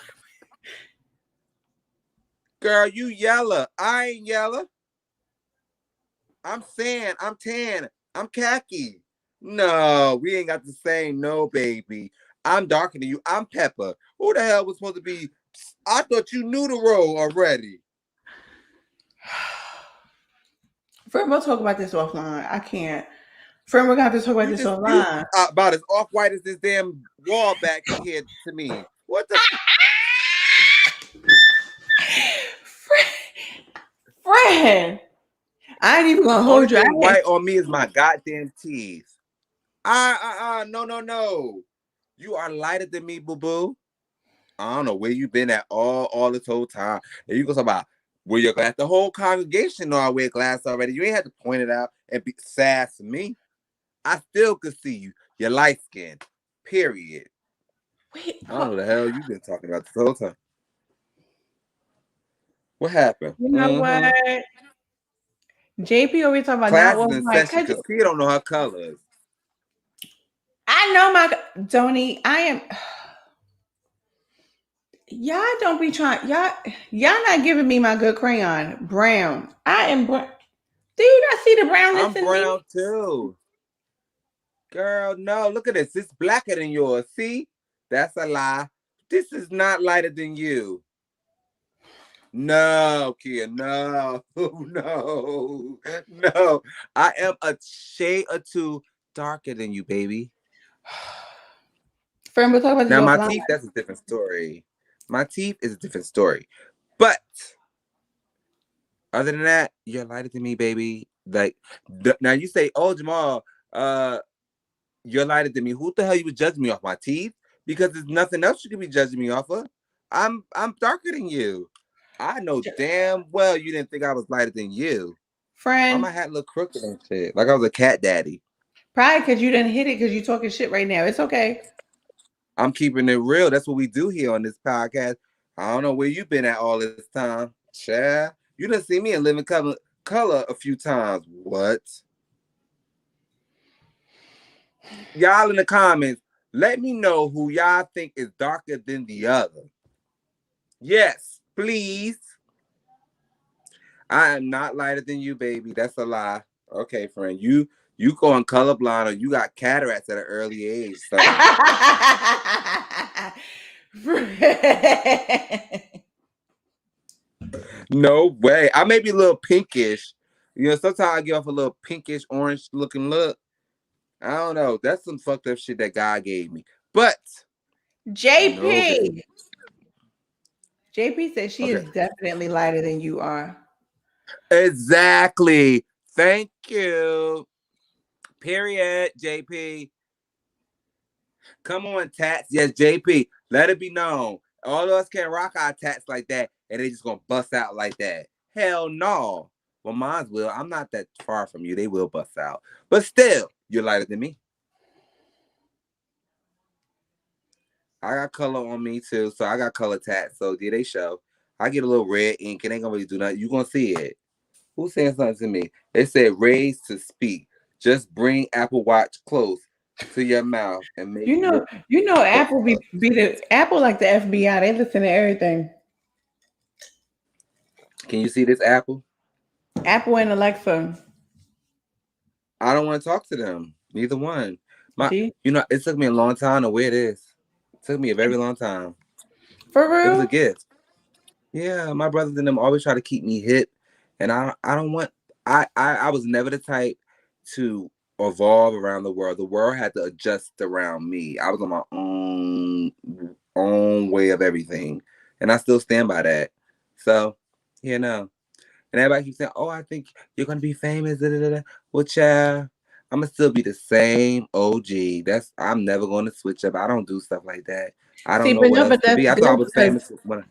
Girl, you yellow. I ain't yellow. I'm sand. I'm tan. I'm khaki. No, we ain't got the same. No, baby. I'm darker than you. I'm Pepper. Who the hell was supposed to be? I thought you knew the role already. Friend, we'll talk about this offline. I can't. Friend, we're gonna have to talk about this offline. About as off-white as this damn wall back here to me. What the? Friend, I ain't even gonna hold you. White on me is my goddamn teeth. No. You are lighter than me, boo-boo. I don't know where you been at all this whole time. And you go talk about where you're glad. The whole congregation know I wear glasses already. You ain't have to point it out and be sass me. I still could see you. You're light skinned. Period. Wait, I don't know the hell you've been talking about this whole time. What happened? You know what? JP always talking about classes in session because she don't know her colors. I know my Donnie. I am. Y'all don't be trying. Y'all not giving me my good crayon. Brown. I am brown. Do you not see the brownness in me? I'm brown too. Girl, no. Look at this. It's blacker than yours. See? That's a lie. This is not lighter than you. No, Kia. No. No. I am a shade or two darker than you, baby. Friend, we'll talk about this now, my offline. teeth, that's a different story. My teeth is a different story. But other than that, you're lighter than me, baby. Like now you say, oh, Jamal, you're lighter than me. Who the hell you would judge me off? My teeth? Because there's nothing else you could be judging me off of. I'm darker than you. I know damn well you didn't think I was lighter than you. Friend. My hat look crooked and shit. Like I was a cat daddy. Probably because you didn't hit it because you're talking shit right now. It's okay. I'm keeping it real. That's what we do here on this podcast. I don't know where you been at all this time. Child. You done see me in living color a few times. What? Y'all in the comments, let me know who y'all think is darker than the other. Yes, please. I am not lighter than you, baby. That's a lie. Okay, friend. You going colorblind or you got cataracts at an early age. So. No way. I may be a little pinkish. You know, sometimes I get off a little pinkish, orange looking look. I don't know. That's some fucked up shit that God gave me. But JP. No, JP says she is definitely lighter than you are. Exactly. Thank you. Period, JP. Come on, tats. Yes, JP. Let it be known. All of us can't rock our tats like that, and they just gonna bust out like that. Hell no. Well, mine will. I'm not that far from you. They will bust out. But still, you're lighter than me. I got color on me too, so I got color tats. So yeah, they show. I get a little red ink. It ain't gonna really do nothing. You gonna see it. Who said something to me? It said raise to speak. Just bring Apple Watch close to your mouth and make Apple be the Apple like the FBI. They listen to everything. Can you see this Apple? Apple and Alexa. I don't want to talk to them. Neither one. See? It took me a long time to wear this. It took me a very long time. For real? It was a gift. Yeah, my brothers and them always try to keep me hip, and I don't want. I was never the type to evolve around the world. The world had to adjust around me. I was on my own way of everything, and I still stand by that. So, and everybody keeps saying, "Oh, I think you're gonna be famous." Da, da, da, da. Well, child, I'm gonna still be the same OG. I'm never gonna switch up. I don't do stuff like that. I don't know what else to be. I thought I was famous when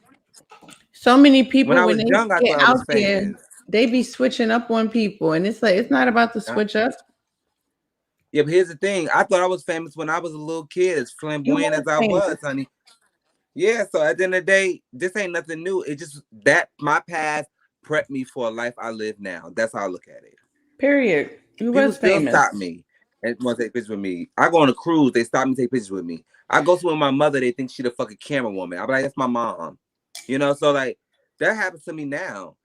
so many people when I was young. I thought I was famous. They be switching up on people, and it's like it's not about the switch up. Yeah, but here's the thing. I thought I was famous when I was a little kid, as flamboyant as I was, honey. Yeah, so at the end of the day, this ain't nothing new. It just that my past prepped me for a life I live now. That's how I look at it. Period. You People was still famous. stop me and want to take pictures with me. I go on a cruise, they stop me to take pictures with me. I go with my mother, they think she the fucking camera woman. I'm like, that's my mom. So like that happens to me now.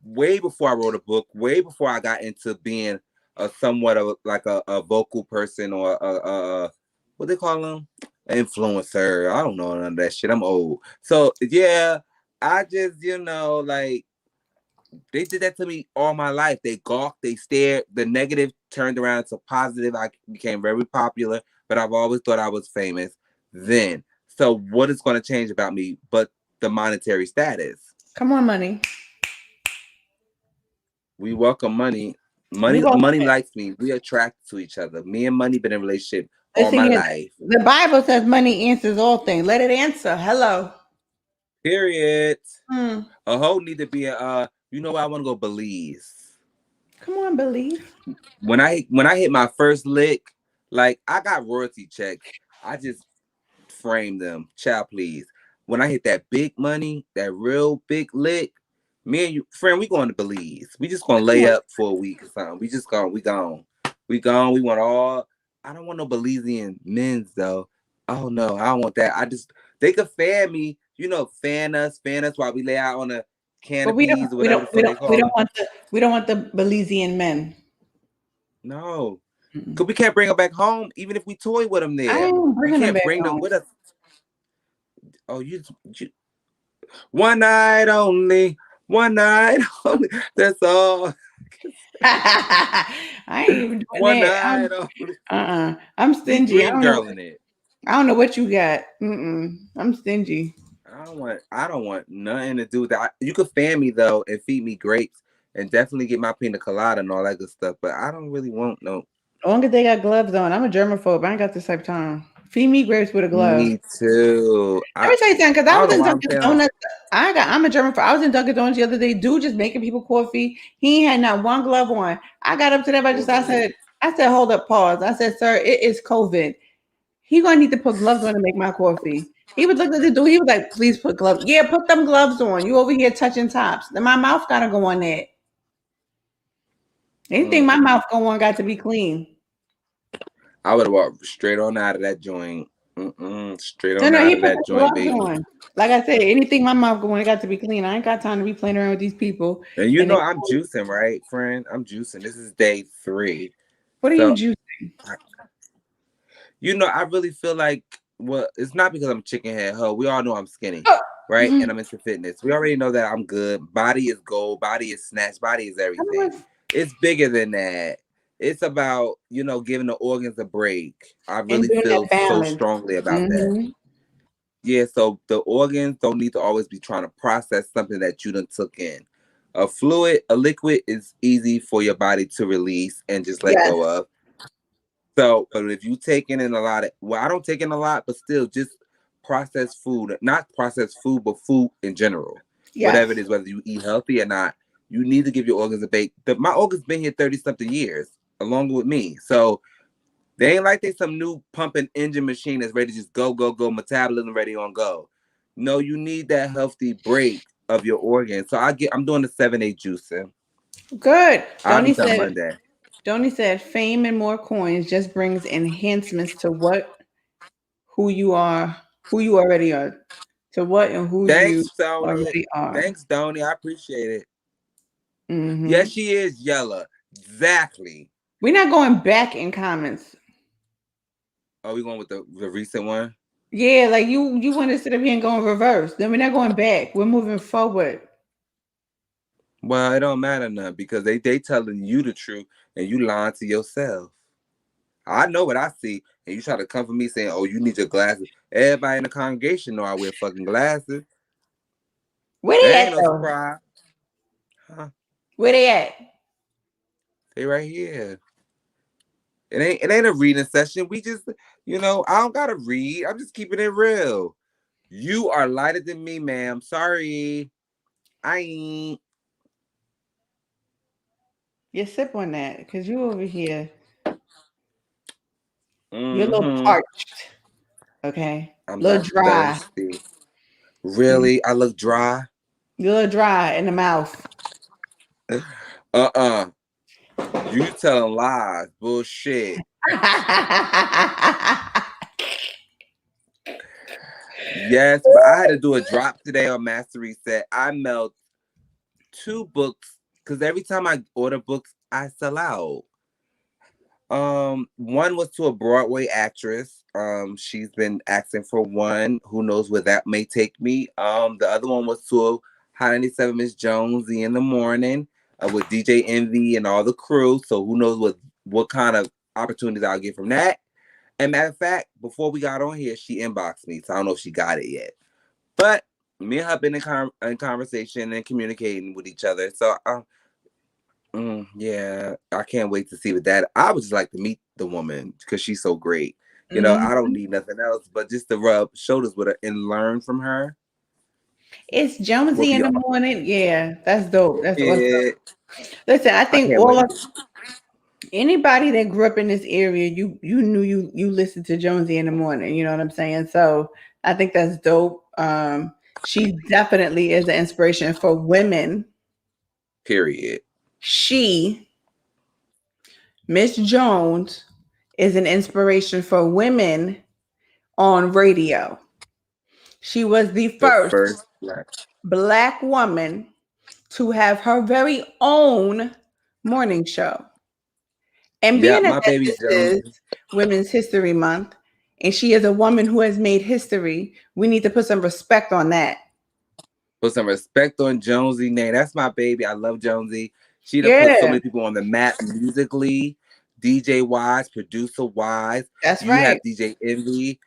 Way before I wrote a book, way before I got into being somewhat of like a vocal person or a what they call them? Influencer. I don't know none of that shit. I'm old. So yeah, I just, like they did that to me all my life. They gawked, they stared, the negative turned around to positive. I became very popular, but I've always thought I was famous then. So what is going to change about me but the monetary status? Come on, money. We welcome money. Money likes me. We attract to each other. Me and money been in a relationship all my life. The Bible says money answers all things. Let it answer. Hello. Period. A hoe need to be I want to go Belize. Come on, Belize. When I hit my first lick, like I got royalty checks. I just framed them. Child, please. When I hit that big money, that real big lick, me and you, friend, we going to Belize. We just gonna lay up for a week or something. We gone. We want all. I don't want no Belizean men's though. Oh no, I don't want that. They could fan me, fan us while we lay out on the canopies or whatever. We don't want the Belizean men. No, because we can't bring them back home, even if we toy with them there. We can't bring them with us. Oh, you one night only. That's all. I ain't even doing one that. Night only. I'm stingy. I don't know what you got. I'm stingy. I don't want nothing to do with that. You could fan me though and feed me grapes and definitely get my pina colada and all that good stuff. But I don't really want no. As long as they got gloves on. I'm a germaphobe. I ain't got this type of time. Feed me grapes with a glove. Me too. Let me tell you something, because I was in Dunkin' Donuts. I'm a germaphobe. I was in Dunkin' Donuts the other day. Dude just making people coffee. He ain't had not one glove on. I got up to that. I said, hold up, pause. I said, sir, it is COVID. He gonna need to put gloves on to make my coffee. He was looking at the dude. He was like, please put gloves. Yeah, put them gloves on. You over here touching tops. Then my mouth gotta go on that. Anything my mouth go on got to be clean. I would have walked straight on out of that joint. Straight on out of that joint, baby. On. Like I said, anything my mouth go on, it got to be clean. I ain't got time to be playing around with these people. And I'm juicing, right, friend? I'm juicing. This is day 3. What are you juicing? I really feel like, well, it's not because I'm a chicken head hoe. We all know I'm skinny, right? And I'm into fitness. We already know that I'm good. Body is gold. Body is snatch. Body is everything. It's bigger than that. It's about, giving the organs a break. I really feel so strongly about that. Yeah, so the organs don't need to always be trying to process something that you done took in. A liquid is easy for your body to release and just let go of. So, but if you taking in a lot I don't take in a lot, but still just processed food, not processed food, but food in general. Yes. Whatever it is, whether you eat healthy or not, You need to give your organs a break. My organs been here 30-something years, along with me. So they ain't like they some new pumping engine machine that's ready to just go, metabolism ready on go. No, you need that healthy break of your organs. So I'm doing the 7-8 juicing. Good. I'll be done Monday. Donnie said, fame and more coins just brings enhancements to who you already are. To what and who you already are. Thanks, Donnie. I appreciate it. Mm-hmm. Yes, she is yellow. Exactly. We're not going back in comments. Are we going with the recent one? Yeah, like you want to sit up here and go in reverse. Then we're not going back. We're moving forward. Well, it don't matter none because they telling you the truth and you lying to yourself. I know what I see, and you try to come for me saying, "Oh, you need your glasses." Everybody in the congregation know I wear fucking glasses. Where they at? Ain't no surprise. Huh? Where they at? They right here. It ain't a reading session. We just, I don't gotta read. I'm just keeping it real. You are lighter than me, ma'am. Sorry. I ain't. You sip on that because you over here. Mm-hmm. You're a little parched. Okay. I'm a little dry. Thirsty. Really? I look dry? You're a little dry in the mouth. You telling lies. Bullshit. Yes, but I had to do a drop today on Master Reset. I mailed 2 books because every time I order books, I sell out. One was to a Broadway actress. She's been asking for one. Who knows where that may take me. The other one was to a Hot 97 Miss Jonesy in the morning with DJ Envy and all the crew. So who knows what kind of opportunities I'll get from that. And matter of fact, before we got on here, she inboxed me. So I don't know if she got it yet. But me and her been in conversation and communicating with each other. So yeah, I can't wait to see what that. I would just like to meet the woman because she's so great. I don't need nothing else but just to rub shoulders with her and learn from her. It's Jonesy in the morning. Yeah, that's dope. That's awesome. Listen, I think anybody that grew up in this area, you knew you listened to Jonesy in the morning. You know what I'm saying? So I think that's dope. She definitely is an inspiration for women. Period. Miss Jones, is an inspiration for women on radio. She was the first black woman to have her very own morning show. And being that this is Women's History Month, and she is a woman who has made history, we need to put some respect on that. Put some respect on Jonesy name. That's my baby. I love Jonesy. She done put so many people on the map musically, DJ wise, producer wise. That's right. You have DJ Envy.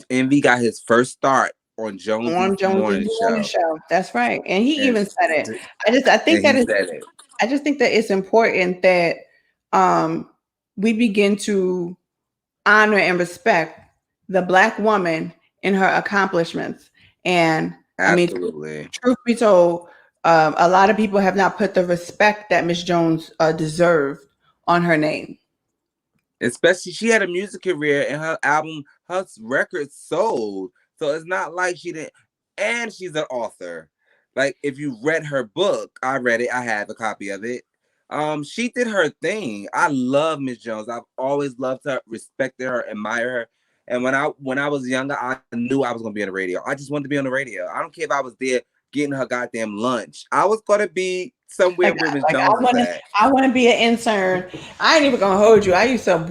Envy got his first start on Jonesy's morning show. That's right. And he even said it. I just think that it's important that we begin to honor and respect the Black woman in her accomplishments. And absolutely. I mean, truth be told, a lot of people have not put the respect that Miss Jones deserved on her name. Especially, she had a music career and her records sold. So it's not like she didn't. And she's an author. Like, if you read her book, I read it. I have a copy of it. She did her thing. I love Miss Jones. I've always loved her, respected her, admired her. And when I was younger, I knew I was gonna be on the radio. I just wanted to be on the radio. I don't care if I was there getting her goddamn lunch. I was gonna be somewhere where Miss Jones was at. I want to be an intern. I ain't even gonna hold you. I used to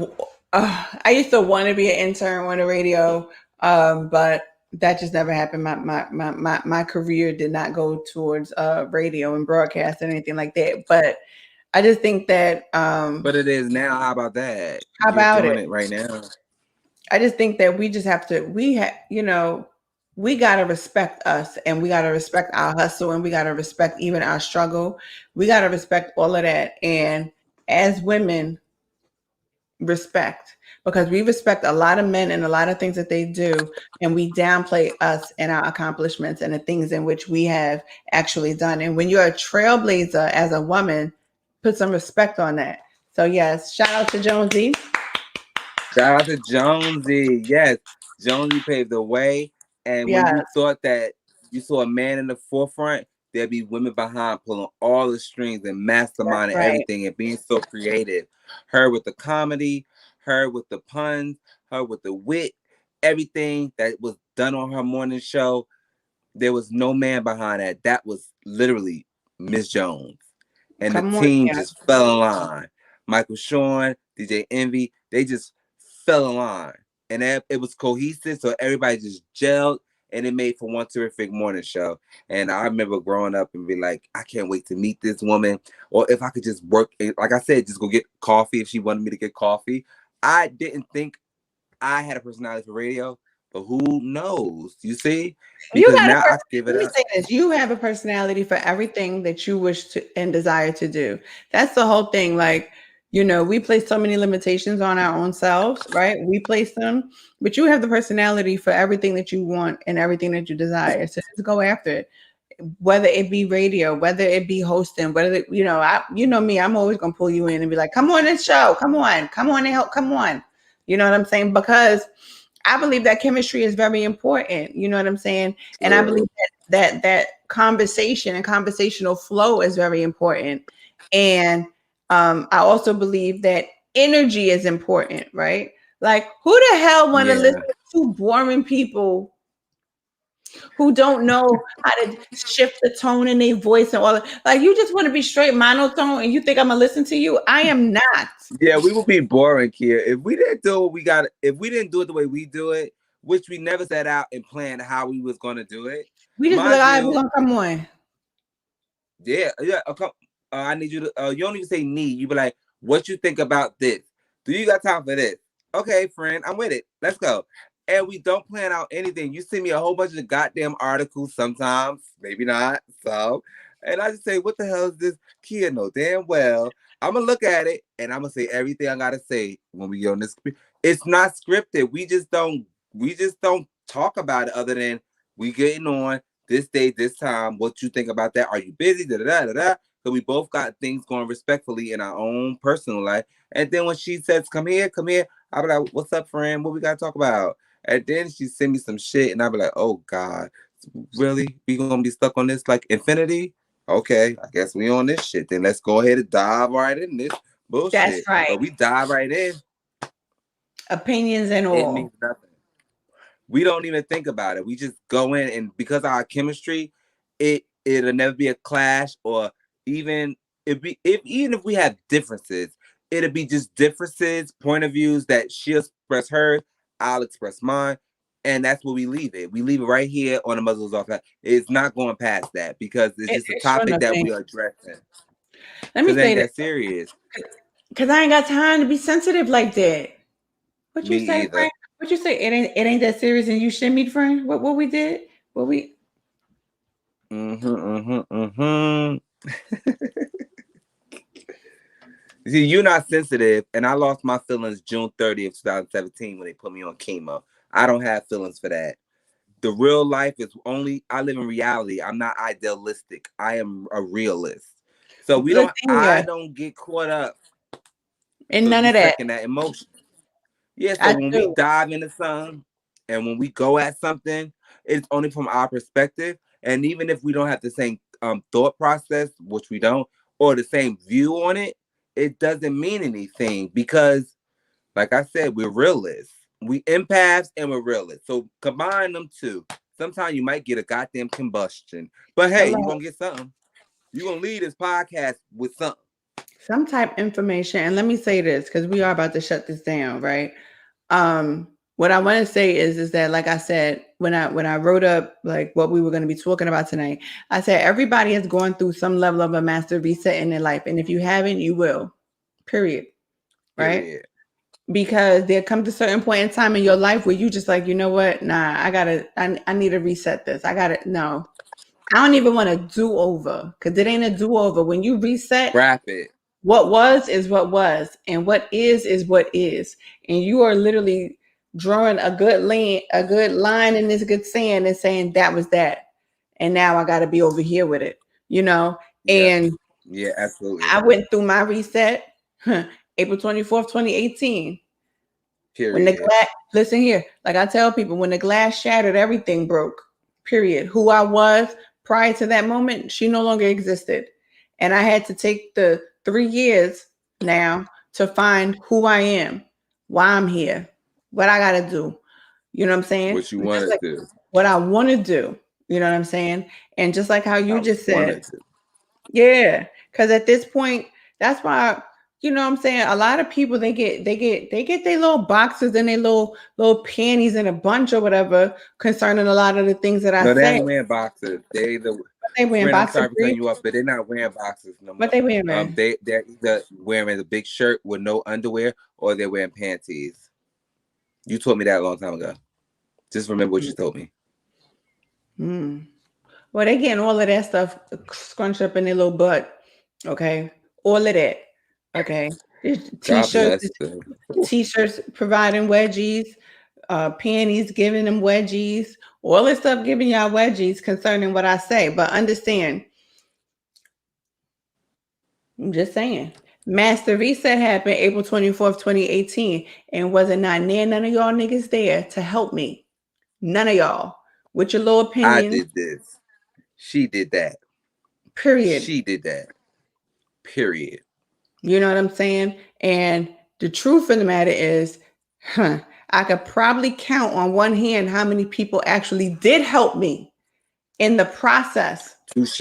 want to be an intern on the radio, but that just never happened. My career did not go towards radio and broadcast and anything like that. But I just think that. But it is now. How about that? How about it right now? I just think that we just have to. We gotta respect us, and we gotta respect our hustle, and we gotta respect even our struggle. We gotta respect all of that. And as women, respect, because we respect a lot of men and a lot of things that they do, and we downplay us and our accomplishments and the things in which we have actually done. And when you're a trailblazer as a woman, put some respect on that. So yes, shout out to Jonesy. Shout out to Jonesy. Yes, Jonesy paved the way. And when you Yes. thought that you saw a man in the forefront, there'd be women behind pulling all the strings and masterminding That's right. everything and being so creative. Her with the comedy, her with the puns, her with the wit, everything that was done on her morning show. There was no man behind that. That was literally Miss Jones. And Come the on, team yeah. just fell in line. Michael Sean, DJ Envy, they just fell in line. And it was cohesive, so everybody just gelled, and it made for one terrific morning show. And I remember growing up and be like, I can't wait to meet this woman. Or if I could just work, like I said, just go get coffee if she wanted me to get coffee. I didn't think I had a personality for radio, but who knows? You see? Because now I give it Let me up. say this. You have a personality for everything that you wish to and desire to do. That's the whole thing. Like, you know, we place so many limitations on our own selves, right? We place them, but you have the personality for everything that you want and everything that you desire. So just go after it. Whether it be radio, whether it be hosting, whether you know me, I'm always gonna pull you in and be like, come on this show, come on and help, come on. You know what I'm saying? Because I believe that chemistry is very important. You know what I'm saying? And I believe that conversation and conversational flow is very important. And I also believe that energy is important, right? Like, who the hell want to listen to two boring people who don't know how to shift the tone in their voice and all that? Like, you just want to be straight monotone and you think I'm gonna listen to you? I am not. Yeah, we would be boring, Kia. If we didn't do what we got, if we didn't do it the way we do it, which we never set out and planned how we was gonna do it. We just be like, all right, we're gonna come on. Yeah. I need you to. You don't even say need. You be like, what you think about this? Do you got time for this? Okay, friend, I'm with it. Let's go. And we don't plan out anything. You send me a whole bunch of goddamn articles sometimes, maybe not. So, and I just say, what the hell is this? Kia know damn well I'm gonna look at it and I'm gonna say everything I gotta say when we get on this. It's not scripted. We just don't talk about it other than we getting on this day, this time. What you think about that? Are you busy? Da da da da da. So we both got things going respectfully in our own personal life. And then when she says, come here, I'll be like, what's up, friend? What we gotta talk about? And then she send me some shit and I'll be like, oh God, really? We gonna be stuck on this like infinity? Okay, I guess we on this shit. Then let's go ahead and dive right in this bullshit. That's right. But we dive right in. Opinions and all. It means nothing. We don't even think about it. We just go in, and because of our chemistry, it'll never be a clash, or even if we have differences, it'll be just differences, point of views that she'll express hers, I'll express mine, and that's where we leave it. We leave it right here on the Muzzle Is Off. It's not going past that because it's just a topic that we are addressing. Let me say that serious. Because I ain't got time to be sensitive like that. What you say, friend? What you say? It ain't that serious, and you shimmied, friend. What we did? What we? See, you're not sensitive, and I lost my feelings June 30th, 2017 when they put me on chemo. I don't have feelings for that. The real life is I live in reality. I'm not idealistic. I am a realist. So I don't get caught up in none of that. In that emotion. Yeah, so when we dive into something and when we go at something, it's only from our perspective. And even if we don't have the same thought process, which we don't, or the same view on it, it doesn't mean anything because, like I said, we're realists. We empaths and we're realists. So combine them two. Sometimes you might get a goddamn combustion. But hey, you're going to get something. You're going to leave this podcast with something. Some type of information. And let me say this, because we are about to shut this down, right? What I want to say is that, like I said, when I wrote up like what we were going to be talking about tonight, I said everybody has gone through some level of a master reset in their life. And if you haven't, you will. Period. Right? Period. Because there comes a certain point in time in your life where you just like, you know what? Nah, I need to reset this. No. I don't even want a do-over because it ain't a do-over. When you reset, wrap it. What was is what was, and what is what is. And you are literally drawing a good line in this good sand and saying that was that. And now I got to be over here with it, you know? Yeah. And Yeah, absolutely. I went through my reset April 24th, 2018. Period. When the glass, listen here, like I tell people, when the glass shattered, everything broke. Period. Who I was prior to that moment, she no longer existed. And I had to take the 3 years now to find who I am, why I'm here, what I got to do. You know what I'm saying? What you want to do. What I want to do. You know what I'm saying? And just like how you just said, yeah, because at this point, that's why, you know what I'm saying, a lot of people they get their little boxes and their little panties in a bunch or whatever concerning a lot of the things that I say. No, they ain't wearing boxes. They wearing boxes. I'm sorry for cutting you off, but they're not wearing boxes no more. What they wearing? They're either wearing a big shirt with no underwear or they're wearing panties. You told me that a long time ago. Just remember what you told me. Well, they getting all of that stuff scrunched up in their little butt. Okay. All of that. Okay. T-shirts providing wedgies, panties giving them wedgies, all this stuff giving y'all wedgies concerning what I say. But understand, I'm just saying, Master Reset happened April 24th, 2018. And wasn't not near none of y'all niggas there to help me. None of y'all. With your little opinion. I did this. She did that. Period. She did that. Period. You know what I'm saying? And the truth of the matter is, I could probably count on one hand how many people actually did help me in the process. Touche.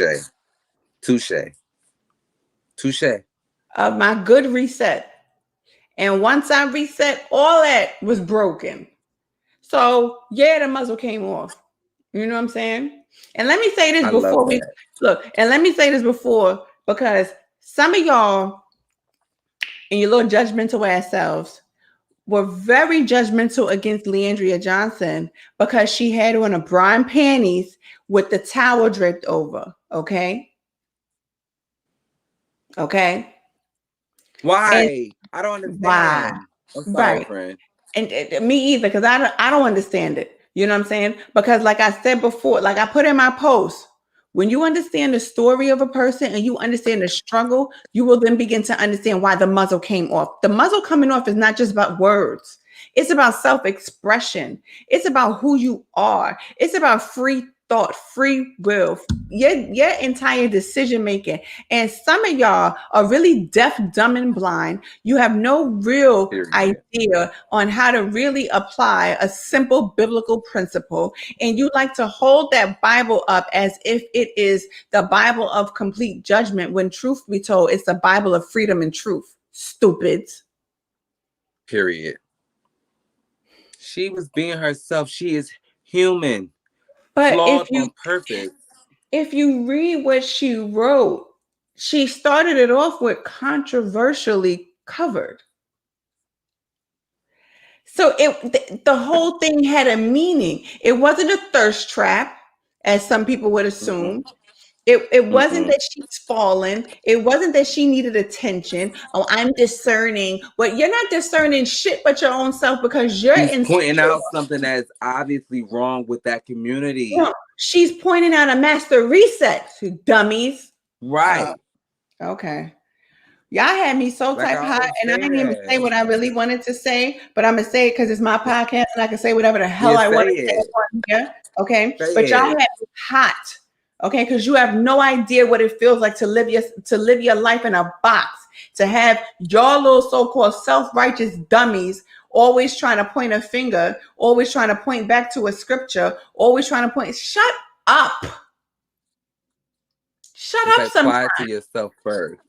Of my good reset. And once I reset, all that was broken. So, yeah, the muzzle came off. You know what I'm saying? And let me say this before we look, and let me say this before, because some of y'all and your little judgmental ass selves were very judgmental against Leandria Johnson because she had on a bra panties with the towel draped over. Okay. Why? I don't understand. Why? I'm sorry, friend. And me either, because I don't understand it. You know what I'm saying? Because like I said before, like I put in my post, when you understand the story of a person and you understand the struggle, you will then begin to understand why the muzzle came off. The muzzle coming off is not just about words. It's about self-expression. It's about who you are. It's about free thought, free will, your entire decision making. And some of y'all are really deaf, dumb, and blind. You have no real idea on how to really apply a simple biblical principle. And you like to hold that Bible up as if it is the Bible of complete judgment, when truth be told, it's the Bible of freedom and truth. Stupids. Period. She was being herself. She is human. But if you read what she wrote, she started it off with controversially covered. So the whole thing had a meaning. It wasn't a thirst trap, as some people would assume. It wasn't that she's fallen. It wasn't that she needed attention. Oh, I'm discerning. But you're not discerning shit but your own self, because you're pointing out something that's obviously wrong with that community. No, she's pointing out a master reset, dummies. Right. Okay. Y'all had me so type hot, and I didn't even say what I really wanted to say, but I'm going to say it because it's my podcast and I can say whatever the hell I want to say on here. Okay. But y'all had me hot. Okay, because you have no idea what it feels like to live your life in a box, to have your little so-called self-righteous dummies always trying to point a finger, always trying to point back to a scripture, always trying to point. Shut up. Shut up sometimes. Apply to yourself first.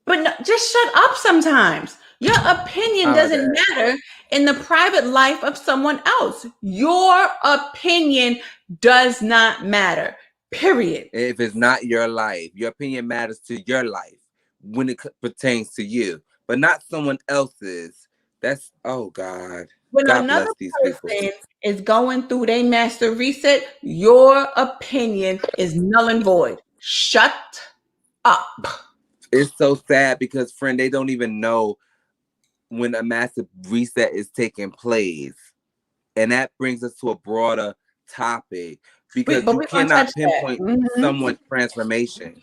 But no, just shut up sometimes. Your opinion doesn't matter in the private life of someone else. Your opinion does not matter. Period. If it's not your life, your opinion matters to your life when it pertains to you, but not someone else's. That's, oh God. When God another bless these person people. is going through their master reset, your opinion is null and void. Shut up. It's so sad because, friend, they don't even know when a massive reset is taking place. And that brings us to a broader topic because But you we're gonna cannot touch that. pinpoint Mm-hmm. someone's transformation.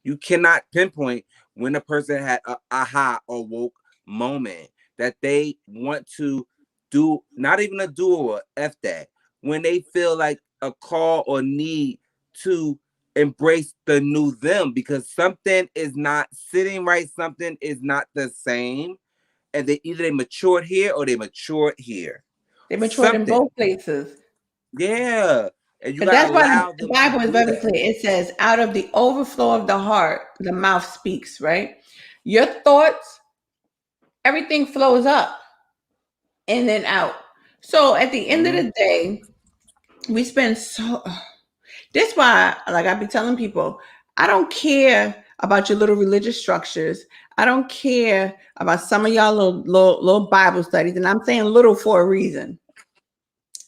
You cannot pinpoint when a person had a aha or woke moment that they want to do, not even a do or F that, when they feel like a call or need to embrace the new them because something is not sitting right, something is not the same, and they matured here or they matured here. They matured in Something. both places. Yeah. And you But gotta that's why allow the them to Bible is do very that. clear. It says, out of the overflow of the heart, the mouth speaks, right? Your thoughts, everything flows up and then out. So at the end of the day, we spend so. That's why, like I be telling people, I don't care about your little religious structures. I don't care about some of y'all little Bible studies, and I'm saying little for a reason,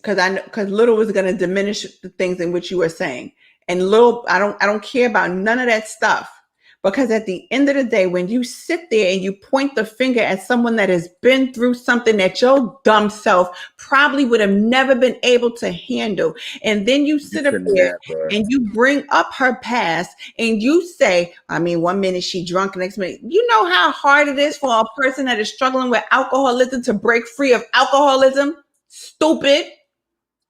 because little is going to diminish the things in which you are saying, and little, I don't care about none of that stuff. Because at the end of the day, when you sit there and you point the finger at someone that has been through something that your dumb self probably would have never been able to handle, and then you sit up there and you bring up her past and you say, I mean, one minute she drunk, next minute, you know how hard it is for a person that is struggling with alcoholism to break free of alcoholism? Stupid.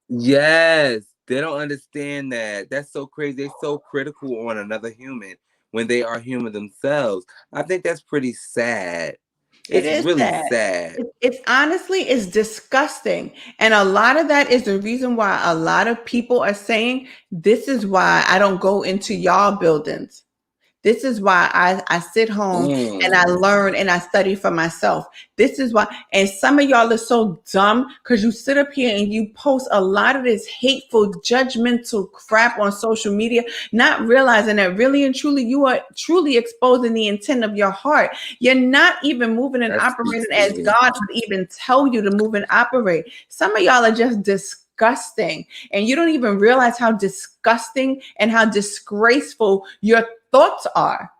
Yes, they don't understand that. That's so crazy. They're so critical on another human when they are human themselves. I think that's pretty sad. It It's is really sad. sad. It's honestly, it's disgusting. And a lot of that is the reason why a lot of people are saying, this is why I don't go into y'all buildings. This is why I sit home and I learn and I study for myself. This is why. And some of y'all are so dumb because you sit up here and you post a lot of this hateful, judgmental crap on social media, not realizing that really and truly you are truly exposing the intent of your heart. You're not even moving and operating as God would even tell you to move and operate. Some of y'all are just disgusting, and you don't even realize how disgusting and how disgraceful your thoughts are,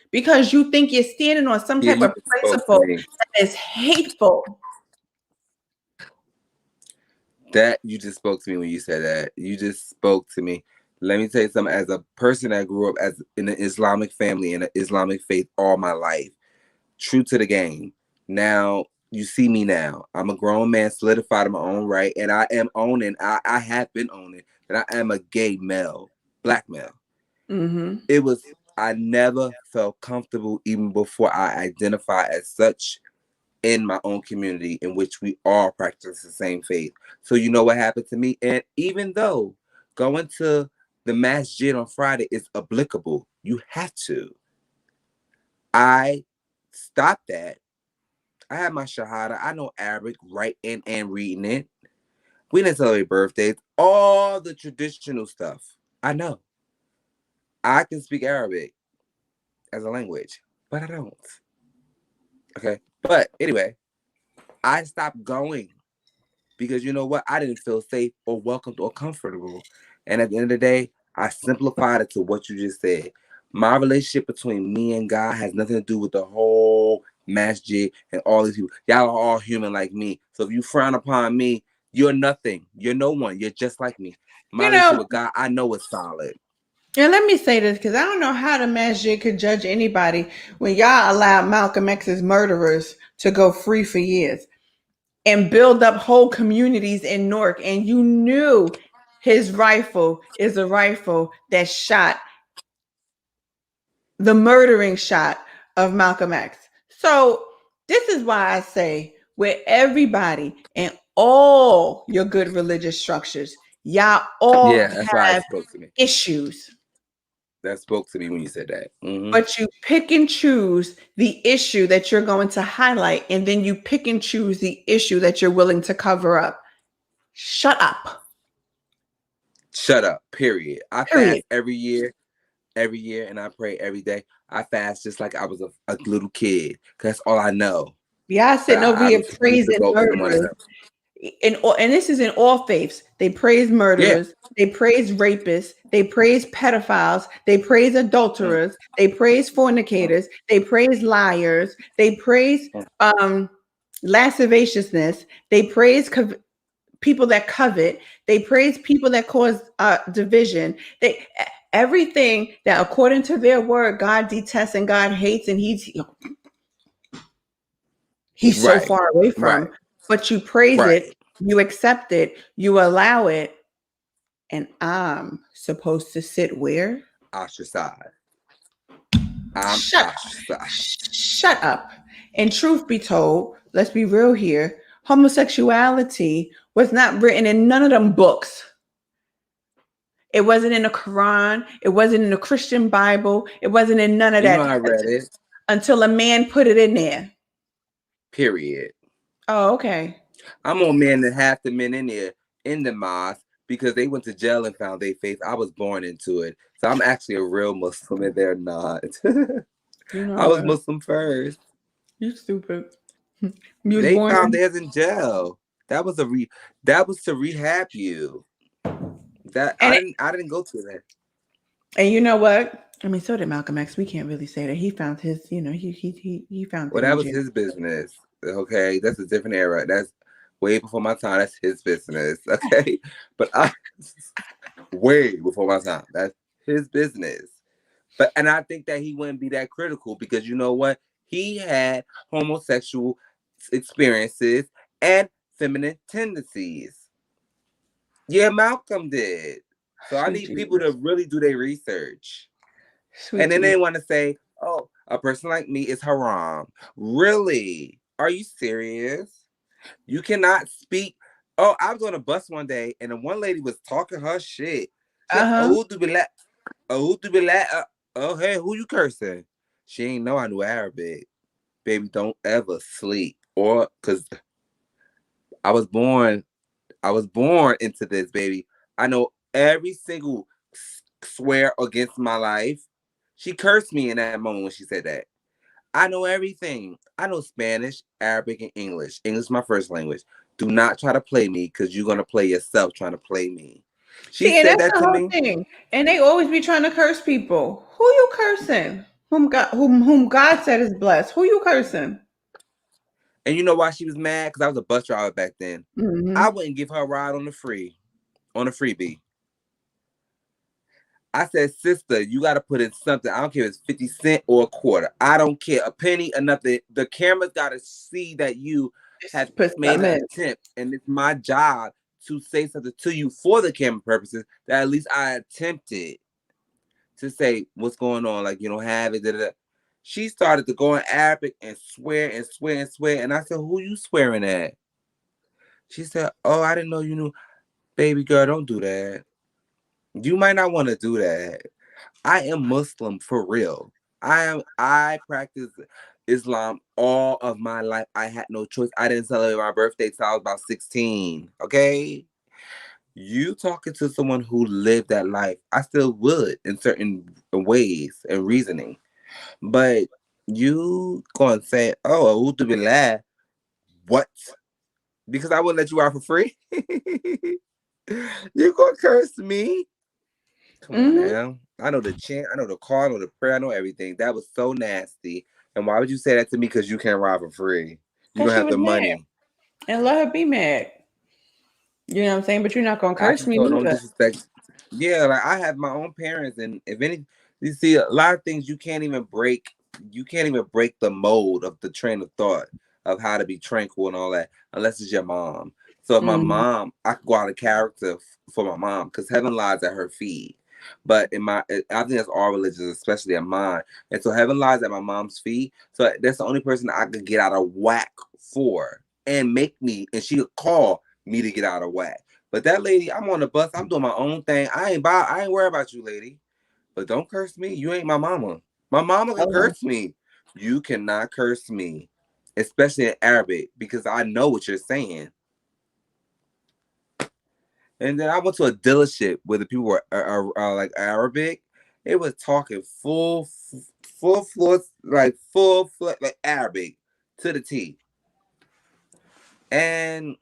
because you think you're standing on some type of principle that is hateful. That you just spoke to me when you said that. You just spoke to me. Let me tell you something. As a person that grew up as in an Islamic family and an Islamic faith all my life, true to the game. Now you see me now. I'm a grown man, solidified in my own right, and I am owning. I have been owning that I am a gay male, black male. Mm-hmm. It was. I never felt comfortable even before I identified as such in my own community in which we all practice the same faith. So you know what happened to me? And even though going to the masjid on Friday is applicable, you have to. I stopped that. I had my shahada. I know Arabic, writing and reading it. We didn't celebrate birthdays. All the traditional stuff. I know. I can speak Arabic as a language, but I don't. Okay. But anyway, I stopped going because you know what? I didn't feel safe or welcomed or comfortable. And at the end of the day, I simplified it to what you just said. My relationship between me and God has nothing to do with the whole masjid and all these people. Y'all are all human like me. So if you frown upon me, you're nothing. You're no one. You're just like me. My relationship with God, I know it's solid. And let me say this, because I don't know how the masjid could judge anybody when y'all allowed Malcolm X's murderers to go free for years and build up whole communities in Newark, and you knew his rifle is a rifle that shot the murdering shot of Malcolm X. So this is why I say, with everybody and all your good religious structures, y'all all have issues. That spoke to me when you said that. Mm-hmm. But you pick and choose the issue that you're going to highlight, and then you pick and choose the issue that you're willing to cover up. Shut up. Shut up, period. I fast every year, and I pray every day. I fast just like I was a little kid, because that's all I know. Y'all sitting over here praising murderers. and this is in all faiths. They praise murderers, they praise rapists, they praise pedophiles, they praise adulterers, they praise fornicators, they praise liars, they praise lasciviousness, they praise people that covet, they praise people that cause division. They everything that according to their word God detests and God hates, and he's so far away from, but you praise it, you accept it, you allow it, and I'm supposed to sit where? Ostracized. Shut up. And truth be told, let's be real here, homosexuality was not written in none of them books. It wasn't in the Quran. It wasn't in the Christian Bible. It wasn't in none of that. I read it until a man put it in there. Period. Oh, okay. I'm more man than half the men in there in the mosque because they went to jail and found their faith. I was born into it. So I'm actually a real Muslim and they're not. I was Muslim first. You stupid. They found theirs in jail. That was to rehab you. I didn't go to that. And you know what? I mean, so did Malcolm X. We can't really say that he found his. You know, he found. Well, that was his business. Okay, that's a different era. That's way before my time. That's his business. Okay, but way before my time. That's his business. And I think that he wouldn't be that critical because you know what? He had homosexual experiences and feminine tendencies. Yeah, Malcolm did. So I need people to really do their research. And then they want to say, oh, a person like me is haram. Really? Are you serious? You cannot speak. Oh, I was on a bus one day and the one lady was talking her shit. Oh, hey, who you cursing? She ain't know I knew Arabic. Baby, don't ever sleep. Or, because I was born into this, baby. I know every single swear against my life. She cursed me in that moment when she said that. I know everything. I know Spanish, Arabic, and English. English is my first language. Do not try to play me because you're going to play yourself trying to play me. She said that to me. Thing. And they always be trying to curse people. Who you cursing? Whom God said is blessed. Who you cursing? And you know why she was mad? Because I was a bus driver back then. Mm-hmm. I wouldn't give her a ride on the freebie. I said, sister, you got to put in something. I don't care if it's 50 cents or a quarter. I don't care. A penny or nothing. The camera's got to see that you have made an attempt. And it's my job to say something to you for the camera purposes that at least I attempted to say what's going on. Like, you don't have it. Da, da, da. She started to go in Arabic and swear and swear and swear. And I said, who you swearing at? She said, oh, I didn't know you knew. Baby girl, don't do that. You might not want to do that. I am Muslim for real. I practice Islam all of my life. I had no choice. I didn't celebrate my birthday till I was about 16. Okay? You talking to someone who lived that life. I still would in certain ways and reasoning. But you gonna say, oh, what? Because I wouldn't let you out for free? You gonna curse me? Come on now. I know the chant, I know the call, I know the prayer, I know everything. That was so nasty. And why would you say that to me? Because you can't ride for free. You don't have the money. And let her be mad. You know what I'm saying? But you're not gonna curse me. Don't disrespect. Yeah, like I have my own parents, and if any, you see a lot of things you can't even break. You can't even break the mold of the train of thought of how to be tranquil and all that, unless it's your mom. So if my mom, I could go out of character for my mom because heaven lies at her feet. But I think that's all religions, especially at mine. And so heaven lies at my mom's feet. So that's the only person I could get out of whack for and she could call me to get out of whack. But that lady, I'm on the bus, I'm doing my own thing. I ain't worried about you, lady. But don't curse me. You ain't my mama. My mama can curse me. You cannot curse me, especially in Arabic, because I know what you're saying. And then I went to a dealership where the people were like Arabic. It was talking full floor, like Arabic to the T. And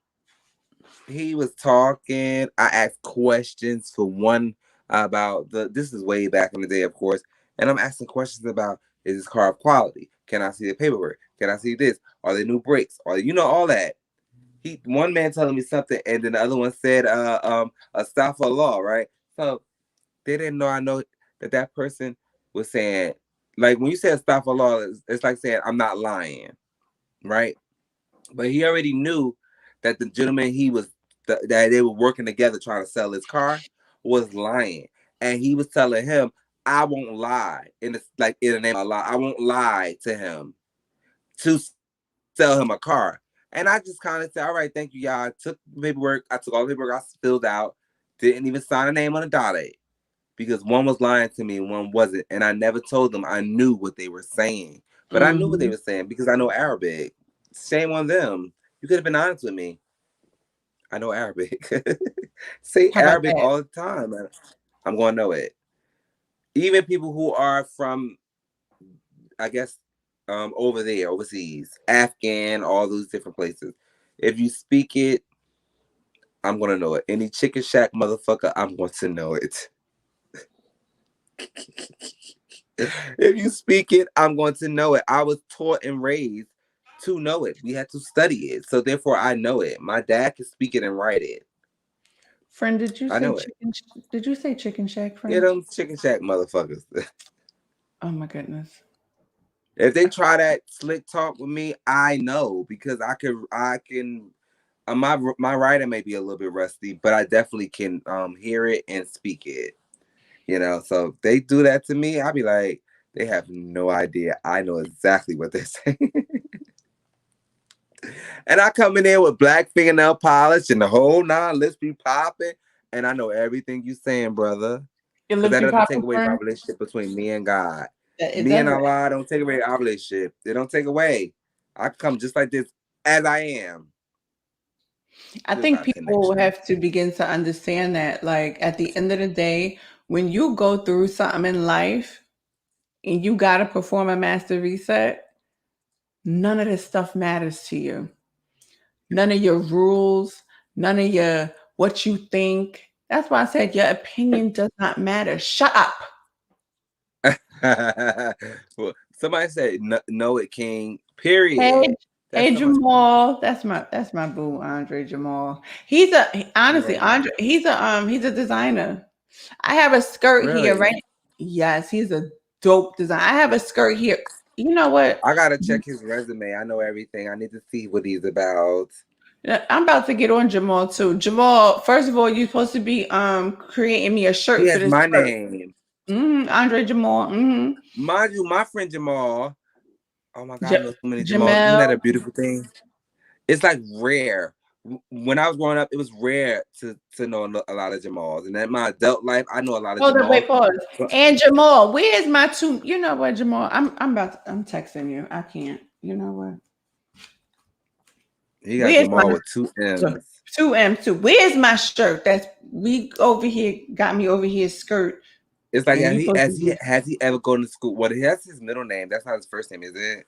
he was talking. I asked questions for one about this is way back in the day, of course. And I'm asking questions about, is this car of quality? Can I see the paperwork? Can I see this? Are they new brakes? Or all that. One man telling me something, and then the other one said a stop for law, right? So they didn't know I know that person was saying, like, when you say stop for law, it's like saying I'm not lying, right? But he already knew that the gentleman that they were working together trying to sell his car was lying, and he was telling him, "I won't lie." In the name of Allah, I won't lie to him to sell him a car. And I just kind of said, "All right, thank you, y'all." I took the paperwork. I took all the paperwork I filled out. Didn't even sign a name on the dotted because one was lying to me and one wasn't, and I never told them I knew what they were saying. But I knew what they were saying because I know Arabic. Shame on them. You could have been honest with me. I know Arabic. Say Arabic all the time. I'm going to know it. Even people who are from, I guess, over there, overseas, Afghan, all those different places. If you speak it, I'm going to know it. Any chicken shack motherfucker, I'm going to know it. If you speak it, I'm going to know it. I was taught and raised to know it. We had to study it. So therefore I know it. My dad can speak it and write it. Friend, did you say chicken shack, friend? Yeah, them chicken shack motherfuckers. Oh my goodness. If they try that slick talk with me, I know because I can my writing may be a little bit rusty, but I definitely can hear it and speak it. So if they do that to me, I'll be like, they have no idea. I know exactly what they're saying. And I come in there with black fingernail polish and the whole lips be popping. And I know everything you saying, brother. Because that doesn't take away my relationship between me and God. Me and Allah don't take away our relationship. They don't take away. I come just like this as I am. I think people have to begin to understand that, like, at the end of the day, when you go through something in life and you got to perform a master reset, none of this stuff matters to you. None of your rules, none of your what you think. That's why I said your opinion does not matter. Shut up. Well, somebody said no it king. Period. Hey Jamal, that's my boo, Andre Jamal. He's Andre. He's a designer. I have a skirt here, right? Yes, he's a dope designer. I have a skirt here. You know what? I gotta check his resume. I know everything. I need to see what he's about. I'm about to get on Jamal too. Jamal, first of all, you're supposed to be creating me a shirt. He has my name. Andre Jamal. Mind you, my friend Jamal. Oh my God, I know so many Jamal. Isn't that a beautiful thing? It's like rare. When I was growing up, it was rare to know a lot of Jamals. And in my adult life, I know a lot of Jamals. Wait, pause. And Jamal, where's my two? You know what, Jamal? I'm texting you. I can't. You know what? He got Jamal with 2 M's. 2 M's too. Where's my shirt? Got me over here skirt. It's like has he ever gone to school? What that's his middle name. That's not his first name, is it?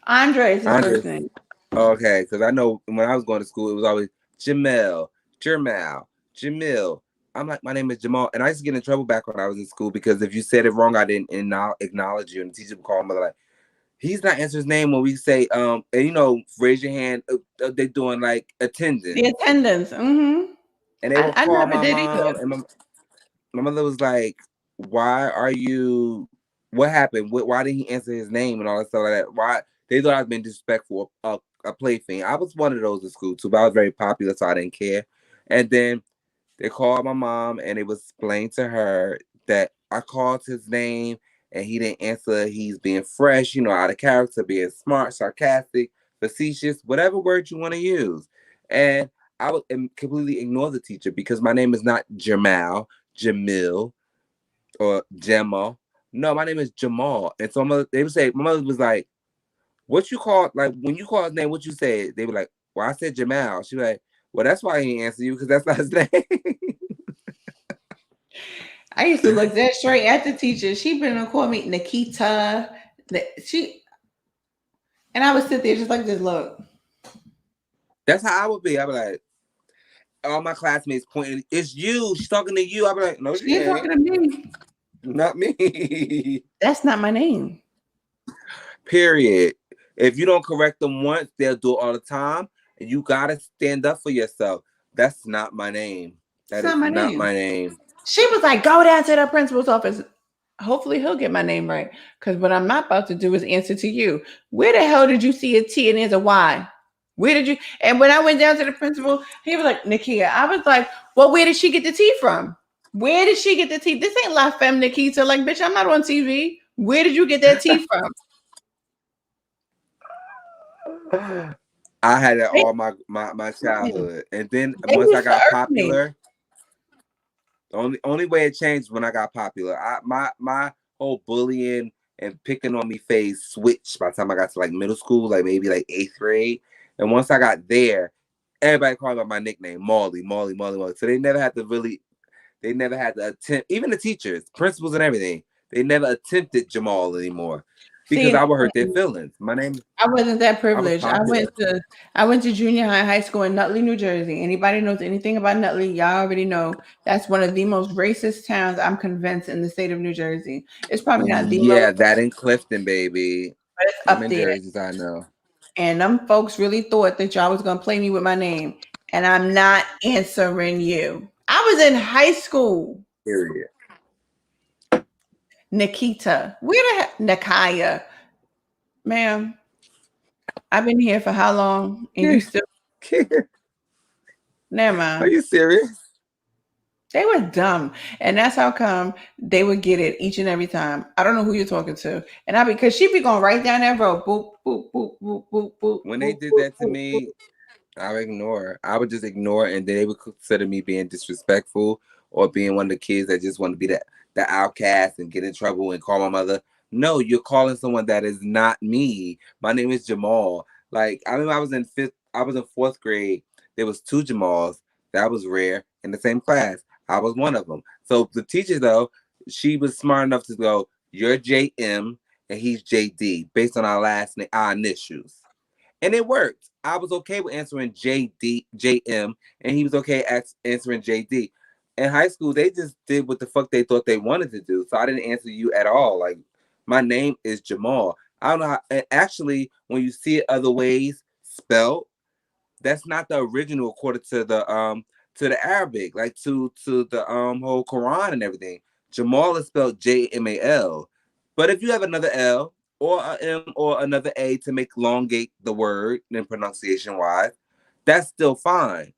Andre is his first name. Okay, because I know when I was going to school, it was always Jamal. I'm like, my name is Jamal, and I used to get in trouble back when I was in school because if you said it wrong, I didn't acknowledge you, and the teacher would call me like, he's not answering his name when we say and raise your hand. They're doing like attendance. The attendance. Mm-hmm. And they would call my mom, and my mother was like, "Why are you? What happened? Why didn't he answer his name and all that stuff like that? Why?" They thought I was being disrespectful, a plaything. I was one of those in school too, but I was very popular, so I didn't care. And then they called my mom, and it was explained to her that I called his name, and he didn't answer. He's being fresh, out of character, being smart, sarcastic, facetious, whatever word you want to use. And I would completely ignore the teacher because my name is not Jamal, Jamil, or Jamal. No, my name is Jamal. And so they would say, my mother was like, what you call, like, when you call his name, what you said? They were like, well, I said Jamal. She was like, well, that's why he didn't answer you, because that's not his name. I used to look that straight at the teacher. She been to call me Nikita. And I would sit there just like this, look. That's how I would be. I'd be like, all my classmates pointing, it's you. She's talking to you. I'll be like, no, She's talking to me. Not me. That's not my name. Period. If you don't correct them once, they'll do it all the time. And you gotta stand up for yourself. That's not my name. That is not my name. She was like, go down to the principal's office. Hopefully he'll get my name right. Because what I'm not about to do is answer to you. Where the hell did you see a T and there's a Y? Where did you? And when I went down to the principal, he was like, Nakia. I was like, well, where did she get the T from? Where did she get the T? This ain't La Femme Nikita. Like, bitch, I'm not on TV. Where did you get that T from? I had it all my childhood. And then once I got popular, the only way it changed when I got popular. My whole bullying and picking on me phase switched by the time I got to like middle school, like maybe like 8th grade. And once I got there, everybody called me by my nickname, Molly. So they never had to attempt, even the teachers, principals and everything, they never attempted Jamal anymore. Because I would hurt their feelings. My name. I wasn't that privileged. I went to junior high school in Nutley, New Jersey. Anybody knows anything about Nutley? Y'all already know that's one of the most racist towns, I'm convinced, in the state of New Jersey. It's probably not the most. Yeah, that in Clifton, baby. But it's up there. Jersey, I know. And them folks really thought that y'all was gonna play me with my name, and I'm not answering you. I was in high school. Period. Nikita, where the heck? Nakaya, ma'am. I've been here for how long? And you still never mind. Are you serious? They were dumb, and that's how come they would get it each and every time. I don't know who you're talking to, and because she be going right down that road, boop boop boop boop boop boop. When they did that to me, I would ignore. I would just ignore, and then they would consider me being disrespectful or being one of the kids that just want to be the outcast and get in trouble and call my mother. No, you're calling someone that is not me. My name is Jamal. Like, I mean, I was in 4th grade. There was 2 Jamals. That was rare in the same class. I was one of them. So the teacher, though, she was smart enough to go, you're JM and he's JD, based on our last name, our initials. And it worked. I was okay with answering JM, and he was okay answering JD. In high school, they just did what the fuck they thought they wanted to do. So I didn't answer you at all. Like, my name is Jamal. I don't know how, and actually, when you see it other ways spelled, that's not the original according to the Arabic, like to the whole Quran and everything. Jamal is spelled Jamal. But if you have another L or a M or another A to make elongate the word and pronunciation wise, that's still fine.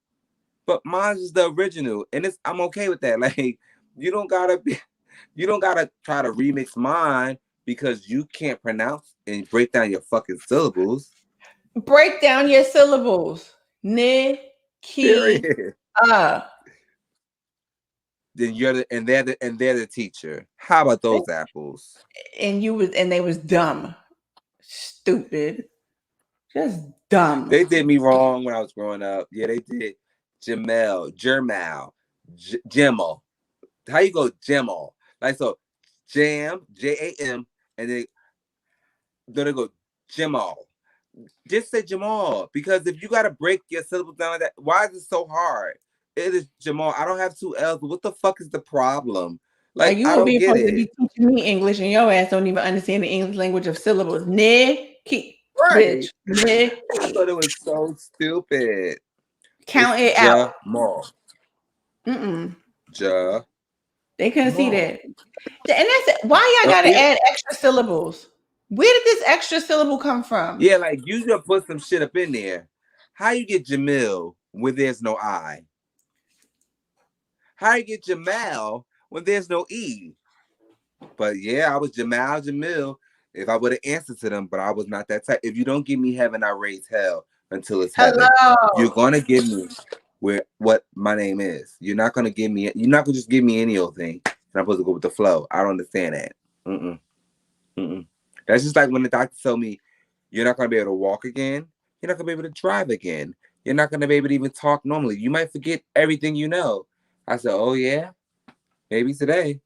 But mine is the original, and I'm okay with that. Like, you don't gotta try to remix mine because you can't pronounce and break down your fucking syllables. Break down your syllables. Nikita. Then they're the teacher. How about those apples? And they was dumb, stupid, just dumb. They did me wrong when I was growing up. Yeah, they did. Jamal, Jamal. How you go Jamal? Like, so Jam, Jam, and then they go Jamal. Just say Jamal, because if you gotta break your syllables down like that, why is it so hard? It is Jamal. I don't have 2 L's, but what the fuck is the problem? Like, you I will don't be get supposed it. to be teaching me English, and your ass don't even understand the English language of syllables. Nikki, Right. bitch, Nikki. I thought it was so stupid. Count it out. Jamal. They couldn't see that. And that's it. Why y'all gotta add extra syllables? Where did this extra syllable come from? Yeah, like, you just put some shit up in there. How you get Jamil when there's no I? How you get Jamal when there's no E? But yeah, I was Jamil, if I would have answered to them, but I was not that type. If you don't give me heaven, I raise hell until it's heaven. You're gonna give me what my name is. You're not gonna just give me any old thing. And I'm supposed to go with the flow. I don't understand that. That's just like when the doctor told me you're not gonna be able to walk again. You're not gonna be able to drive again. You're not gonna be able to even talk normally. You might forget everything you know. I said, oh yeah, maybe today,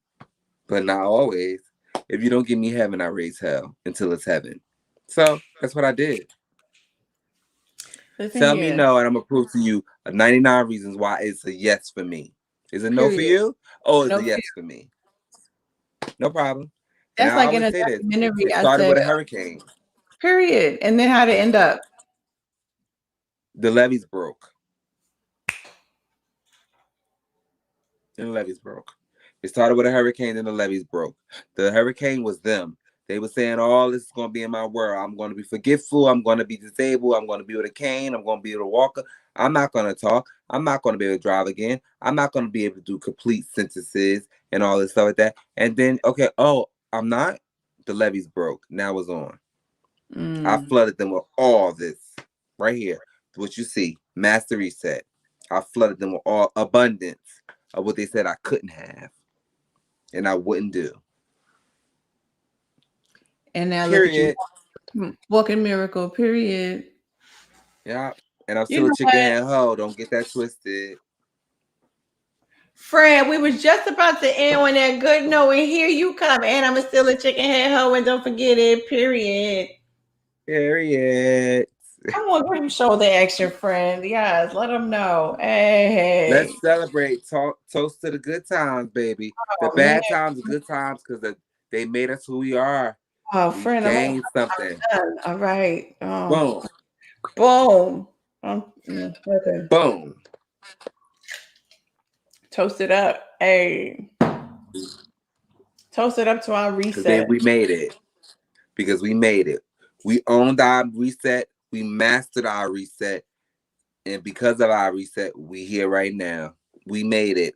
but not always. If you don't give me heaven, I raise hell until it's heaven. So that's what I did. Tell me no, and I'm gonna prove to you 99 reasons why it's a yes for me. Is it no for you? Oh, it's a yes for me. No problem. And That's I like in always a say this. documentary. It I started said, with a hurricane. period. And then how'd it end up? The levees broke. And the levees broke. It started with a hurricane, then the levees broke. The hurricane was them. They were saying, "Oh, this is going to be in my world. I'm going to be forgetful. I'm going to be disabled. I'm going to be with a cane. I'm going to be able to walk. I'm not going to talk. I'm not going to be able to drive again. I'm not going to be able to do complete sentences and all this stuff like that." And then, okay, oh, I'm not. The levees broke. Now it's on. I flooded them with all this right here. What you see, master reset. I flooded them with all abundance of what they said I couldn't have and I wouldn't do. And now Period. look at you, walking miracle. Period. Yeah, and I'm You still know a chicken what, head hoe. Don't get that twisted. Fred? We was just about to end on that good note, and here you come, and I'm still a chicken head hoe, and don't forget it. Period. Period. Come on, give them shoulder action, friend. Yes, let them know. Hey, Let's celebrate. Toast to the good times, baby. The oh man. bad times are good times because they made us who we are. Oh, We friend, gained something. done. All right. Boom. Boom. Okay. Boom. Toast it up. Hey. Toast it up to our Because then reset. we made it. Because we made it. We owned our reset. We mastered our reset. And because of our reset, we here right now. We made it.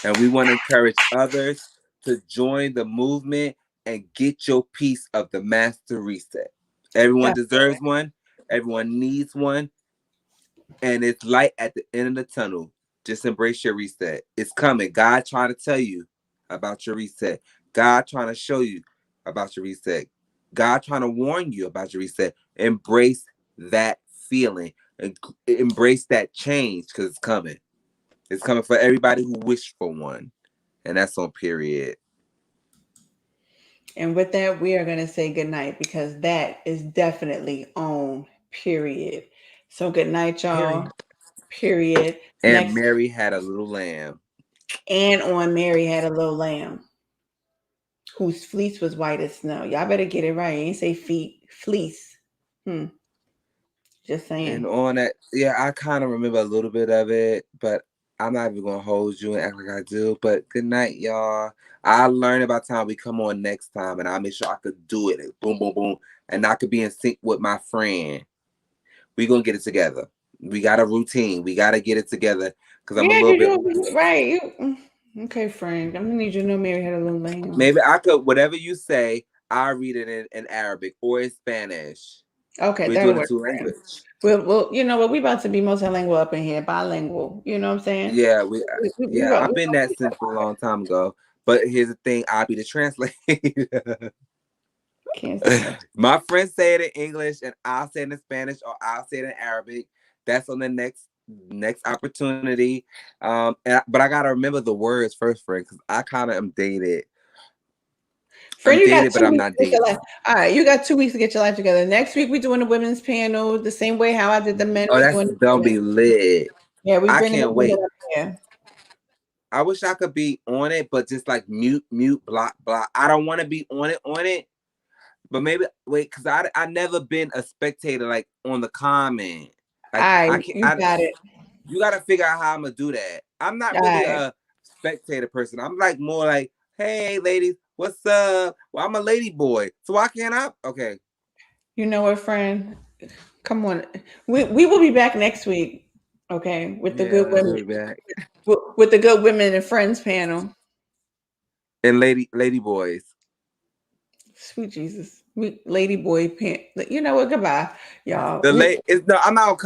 And we want to encourage others to join the movement and get your piece of the master reset. Everyone deserves one. Everyone needs one. And it's light at the end of the tunnel. Just embrace your reset. It's coming. God trying to tell you about your reset. God trying to show you about your reset. God trying to warn you about your reset. Embrace that feeling and embrace that change because it's coming. It's coming for everybody who wished for one. And that's on period. And with that, we are going to say good night because that is definitely on period. So good night, y'all. Period. And Mary had a little lamb. And on Mary had a little lamb whose fleece was white as snow. Y'all better get it right. Ain't say feet, fleece. Just saying. And on that, yeah, I kind of remember a little bit of it, but I'm not even gonna hold you and act like I do. But good night, y'all. I learned about time we come on next time, and I'll make sure I could do it. Boom, boom, boom, and I could be in sync with my friend. We gonna get it together. We got a routine. We gotta get it together because I'm a little bit right. Okay, friend. I'm gonna need you to know Mary had a little lamb. Maybe I could, whatever you say, I'll read it in Arabic or in Spanish. Okay, we're that'll doing work. it two language. Well, you know what? We about to be multilingual up in here, bilingual. You know what I'm saying? Yeah, I've been that since a long time ago. But here's the thing: I'll be the translator. My friends say it in English, and I'll say it in Spanish, or I'll say it in Arabic. That's on the next opportunity. But I gotta remember the words first, friend, because I kind of am dated. Friend, I'm dated, but I'm not dated. All right, you got 2 weeks to get your life together. Next week, we're doing the women's panel the same way how I did the men. Oh, that's gonna be lit. Yeah, I can't wait. Yeah. I wish I could be on it, but just like mute, block. I don't want to be on it. But maybe wait, because I never been a spectator like on the comment. Like, you got it. You got to figure out how I'm gonna do that. I'm not really a spectator person. I'm like more like, hey, ladies, what's up? Well, I'm a lady boy, so why can't I? Okay. You know what, friend? Come on, we will be back next week. Okay, with the good women. We'll be back. With the good women and friends panel. And lady boys. Sweet Jesus. Lady boy pant. You know what? Goodbye, y'all. I'm not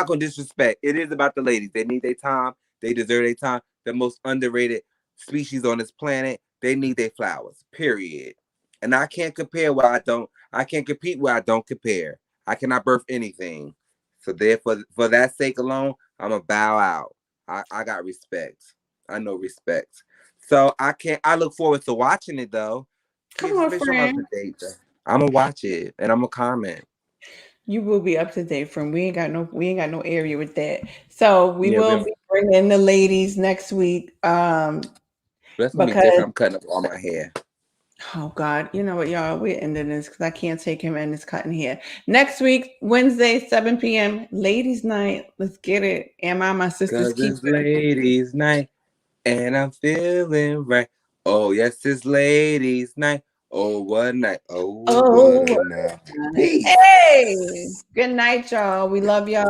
gonna disrespect. It is about the ladies. They need their time. They deserve their time. The most underrated species on this planet. They need their flowers. Period. And I can't compare where I don't. I can't compete where I don't compare. I cannot birth anything. So therefore, for that sake alone, I'm gonna bow out. I got respect. I know respect. So I look forward to watching it though. Come on, friend. I'm gonna watch it and I'm gonna comment. You will be up to date from we ain't got no area with that. So we Yeah, will be bringing the ladies next week. that's gonna be Because different. I'm cutting up all my hair. oh God, you know what, y'all? We're ending this because I can't take him and his cutting hair. Next week, Wednesday, 7 p.m. Ladies' night. Let's get it. Am I my sister's Cause keeper? it's ladies' night and I'm feeling right. Oh yes, it's ladies' night. Oh what night? Oh Oh, what night? Peace. hey, good night, y'all. We love y'all.